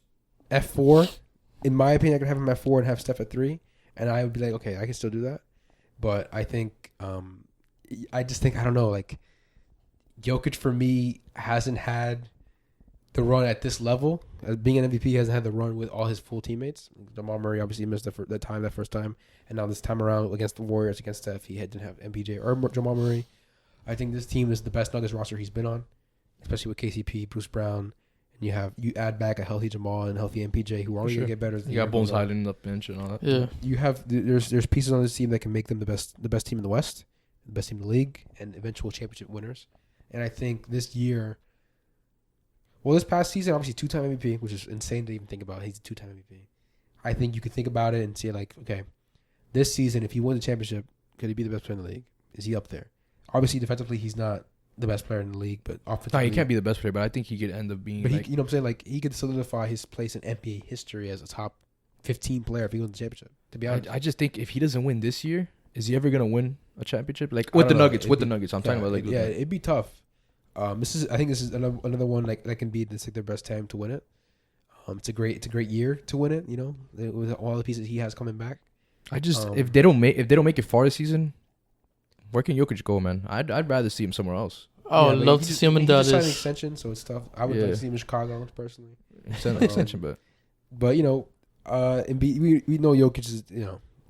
F4. In my opinion, I could have him at 4 and have Steph at 3, and I would be like, okay, I can still do that. But I think, I just think, I don't know, like, Jokic for me hasn't had the run at this level. Being an MVP, he hasn't had the run with all his full teammates. Demar Murray obviously missed that first time, and now this time around against the Warriors, against Steph, he didn't have MPJ or Jamal Murray. I think this team is the best Nuggets roster he's been on, especially with KCP, Bruce Brown, and you add back a healthy Jamal and healthy MPJ who are only going to get better. As the You year got Bones goes on. hiding in the bench and all that. Yeah. You have there's pieces on this team that can make them the best team in the West, the best team in the league, and eventual championship winners. And I think this past season, obviously 2-time MVP, which is insane to even think about. He's a 2-time MVP. I think you could think about it and say like, okay, this season, if he wins the championship, could he be the best player in the league? Is he up there? Obviously, defensively, he's not the best player in the league, but offensively, No, he can't be the best player, but I think he could end up being. But Like, you know what I'm saying? Like he could solidify his place in NBA history as a top 15 player if he wins the championship. To be honest, I just think if he doesn't win this year, is he ever gonna win a championship? Like I with the don't know. Nuggets, with the Nuggets. I'm talking about like yeah, it'd be tough. I think this is another one like that can be like their best time to win it. It's a great year to win it. You know, with all the pieces he has coming back. I just if they don't make it far this season, where can Jokic go, man? I'd rather see him somewhere else. Oh, Yeah, I'd like, love he to just- see him in he just signed an Dallas. extension, so it's tough. I would like Yeah. to see him in Chicago personally. Send an extension, but But you know, we know Jokic is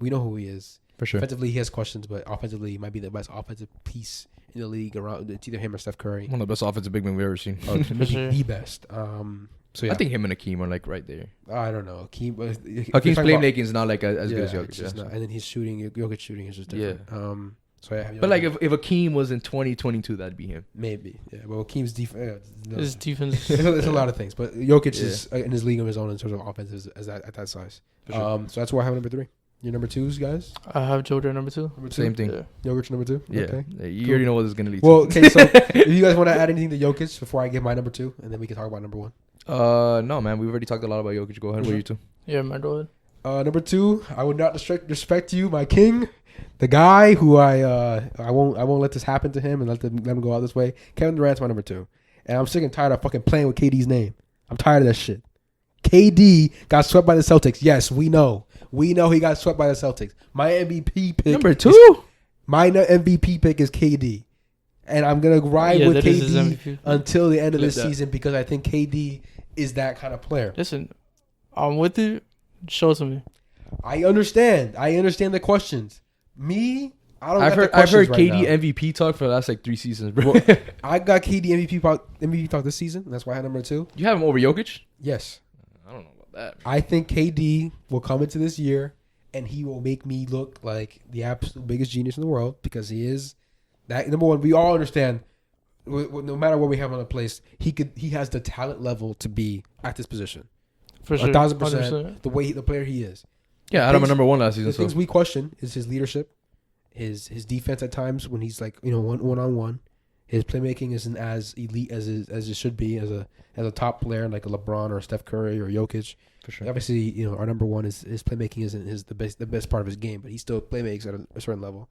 we know who he is. for sure. Defensively, he has questions, but offensively, he might be the best offensive piece in the league around. It's either him or Steph Curry. One of the best offensive big men we've ever seen. For sure. The best. So yeah, I think him and Akeem are like right there. I don't know. Akeem's playmaking is not like as good as it's just Jokic. not. And then his shooting, Jokic shooting is just different. So yeah, But like if Akeem was in 2022, that'd be him. maybe, yeah. Well, Akeem's defense. His defense. It's a lot of things, but Jokic Yeah. is in his league of his own in terms of offense as at that size. For sure. So that's why I have number 3. Your number 2s, guys. I have Jordan number 2. Number 2. Same thing. Yeah. Jokic number 2. Yeah, Okay. you Cool. already know what this is gonna lead Well, okay. So if you guys want to add anything to Jokic before I give my number 2, and then we can talk about number 1. to. No, man, we've already talked a lot about Jokic. Go ahead, what are you two? Yeah, my dog. Number 2, I would not respect you, my king, the guy who I won't let this happen to him and let him go out this way. Kevin Durant's my number 2, and I'm sick and tired of fucking playing with KD's name. I'm tired of that shit. KD got swept by the Celtics. Yes, we know he got swept by the Celtics. My MVP pick Number 2. My MVP pick is KD, and I'm gonna ride with that is his KD MVP. until the end of Flip this that. season because I think KD is that kind of player. Listen, I'm with you. Show it to me. I understand the questions. Me, I don't. I've got the heard questions right KD now. MVP talk for the last like 3 seasons, bro. Well, I got KD MVP talk this season. And that's why I had number 2. You have him over Jokic? Yes, I don't know about that. I think KD will come into this year and he will make me look like the absolute biggest genius in the world because he is. That number 1, we all understand. No matter what we have on the place, he has the talent level to be at this position. For sure. 1,000%. The player he is. Yeah, I had him at number 1 last The season. things So we question is his leadership, his defense at times when he's like one on one. His playmaking isn't as elite as it should be as a top player like a LeBron or a Steph Curry or Jokic. for sure. Obviously, our number 1 is his playmaking isn't the best part of his game, but he still playmakes at a certain level.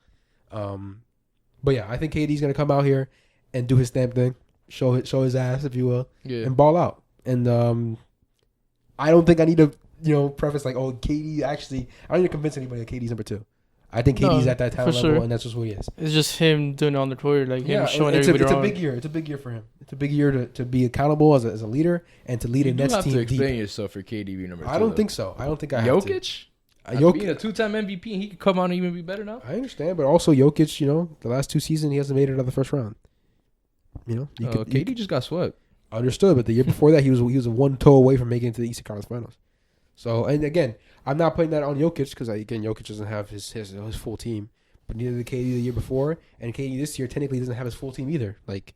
But yeah, I think KD's gonna come out here and do his damn thing, show his ass, if you will, Yeah. and ball out. And I don't think I need to preface like, oh, KD actually. I don't need to convince anybody that KD's number 2. I think KD's No, at that talent for level, sure. and that's just who he is. It's just him doing it on the Twitter, like him showing it's everybody a around. big year. It's a big year for him. It's a big year to be accountable as a leader and to lead You a do Nets have team to explain deep. yourself for KD being number 2. I don't think so. I don't think I have to. Jokic? After being a 2-time MVP, and he could come out and even be better now. I understand, but also Jokic. The last 2 seasons he hasn't made it out of the first round. KD just got swept. Understood, but the year before that he was a 1 toe away from making it to the Eastern Conference Finals. So, and again, I'm not putting that on Jokic because Jokic doesn't have his full team, but neither did KD the year before, and KD this year technically doesn't have his full team either. Like,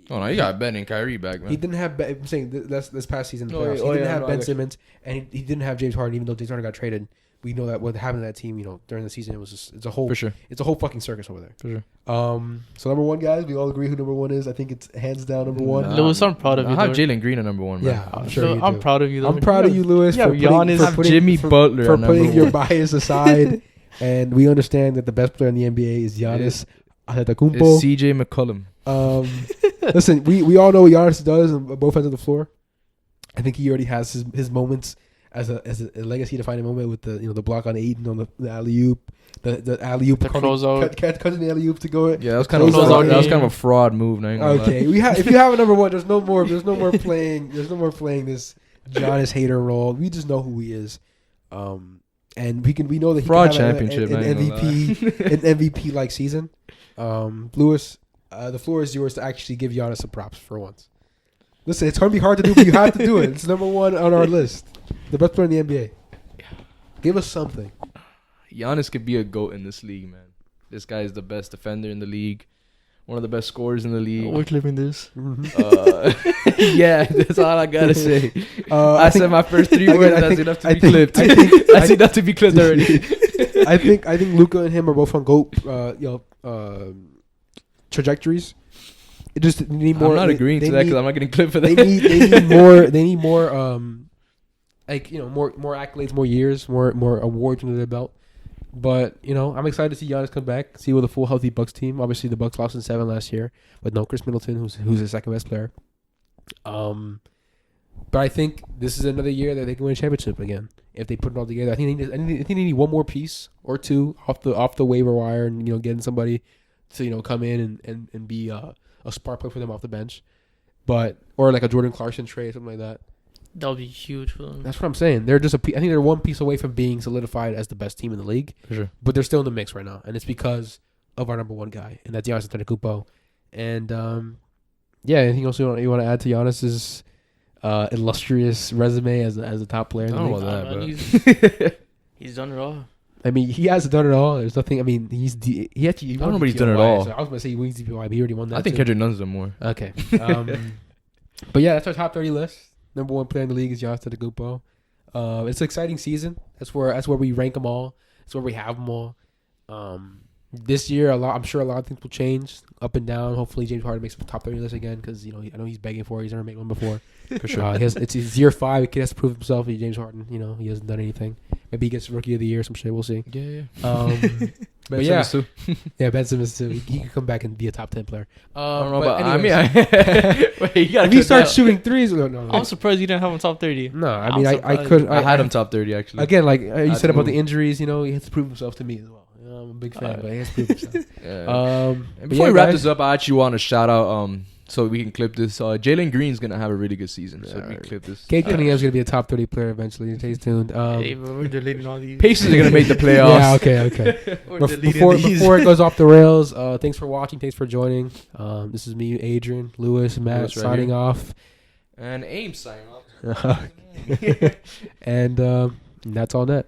Oh no, you got Ben and Kyrie back, man. he didn't have. I'm saying this past season, in the Oh, playoffs, yeah, he didn't yeah, have no, I Ben got you. Simmons, and he didn't have James Harden, even though James Harden got traded. we know that what happened to that team, during the season, it's a whole For sure. it's a whole fucking circus over there. For sure. So number one, guys, we all agree who number one is. I think it's hands down number one. Lewis, I'm proud of you. I have though. Jalen Green at number one, man. Yeah, I'm sure. I'm proud of you. Though. I'm proud of you, Lewis. Yeah, for Giannis. Have Jimmy Butler for at number putting your one. bias aside, and we understand that the best player in the NBA is Giannis It's Antetokounmpo. CJ McCollum. Listen, we all know what Giannis does on both ends of the floor. I think he already has his moments as a legacy defining moment with the block on Aiden on the alley oop, the alley oop, The closeout. cutting the alley oop to go. Yeah, that was kind of a fraud move. Okay, if you have a number one, there's no more playing this Giannis hater role. We just know who he is, and we know that he Fraud can have championship, an MVP like season. Lewis, the floor is yours to actually give Giannis some props for once. Listen, it's gonna be hard to do, but you have to do it. It's number one on our list. The best player in the NBA. Give us something. Giannis could be a GOAT in this league, man. This guy is the best defender in the league. One of the best scorers in the league. We're clipping this. Yeah, that's all I gotta say. I said my first three words. That's enough to be clipped. That's enough to be clipped already. I think Luka and him are both on GOAT trajectories. It just need more. I'm not agreeing to that because I'm not getting clipped for that. They need more. They need more. More accolades, more years, more awards under their belt. But I'm excited to see Giannis come back, see with a full healthy Bucks team. Obviously, the Bucks lost in 7 last year, but no Chris Middleton, who's the second best player. But I think this is another year that they can win a championship again if they put it all together. I think they need one more piece or two off the waiver wire, and getting somebody to come in and be a spark plug for them off the bench, or like a Jordan Clarkson trade, something like that. That'll be huge for them. That's what I'm saying. They're I think they're one piece away from being solidified as the best team in the league. For sure. But they're still in the mix right now, and it's because of our number one guy, and that's Giannis Antetokounmpo. And anything else you want to add to Giannis's illustrious resume as a top player in the I don't league? know about that, He's done it all. I mean, he hasn't done it all. There's nothing. I mean, he actually. I don't know, but he's done it all. So I was going to say he wins DPOY, but he already won that. I think too. Kendrick Nunn's done more. Okay. But yeah, that's our top 30 list. Number one player in the league is Giannis Antetokounmpo. It's an exciting season. That's where we rank them all. That's where we have them all. This year, I'm sure a lot of things will change up and down. Hopefully, James Harden makes a top 30 list again because I know he's begging for it. He's never made one before. For sure. It's year 5. He has to prove himself. James Harden, he hasn't done anything. Maybe he gets Rookie of the Year, some shit. We'll see. Yeah. But yeah, Ben Simmons too. He could come back and be a top 10 player. I don't know, but anyways, wait, you gotta if he starts shooting threes, no. I'm surprised you didn't have him top 30. No, I mean I had him top 30 actually. Again, like you said about the injuries, he has to prove himself to me as well. I'm a big fan, but he has to prove himself. And before we wrap this up, I actually want to shout out so we can clip this. Jalen Green's gonna have a really good season. So we clip this. Cade Cunningham's gonna be a top 30 player eventually. Stay tuned. Hey, but we're deleting all these. Pacers are gonna make the playoffs. Yeah, okay. Before Before it goes off the rails, thanks for watching. Thanks for joining. This is me, Adrian, Lewis, Matt Lewis right signing here. off. And Ames signing off. And that's all net.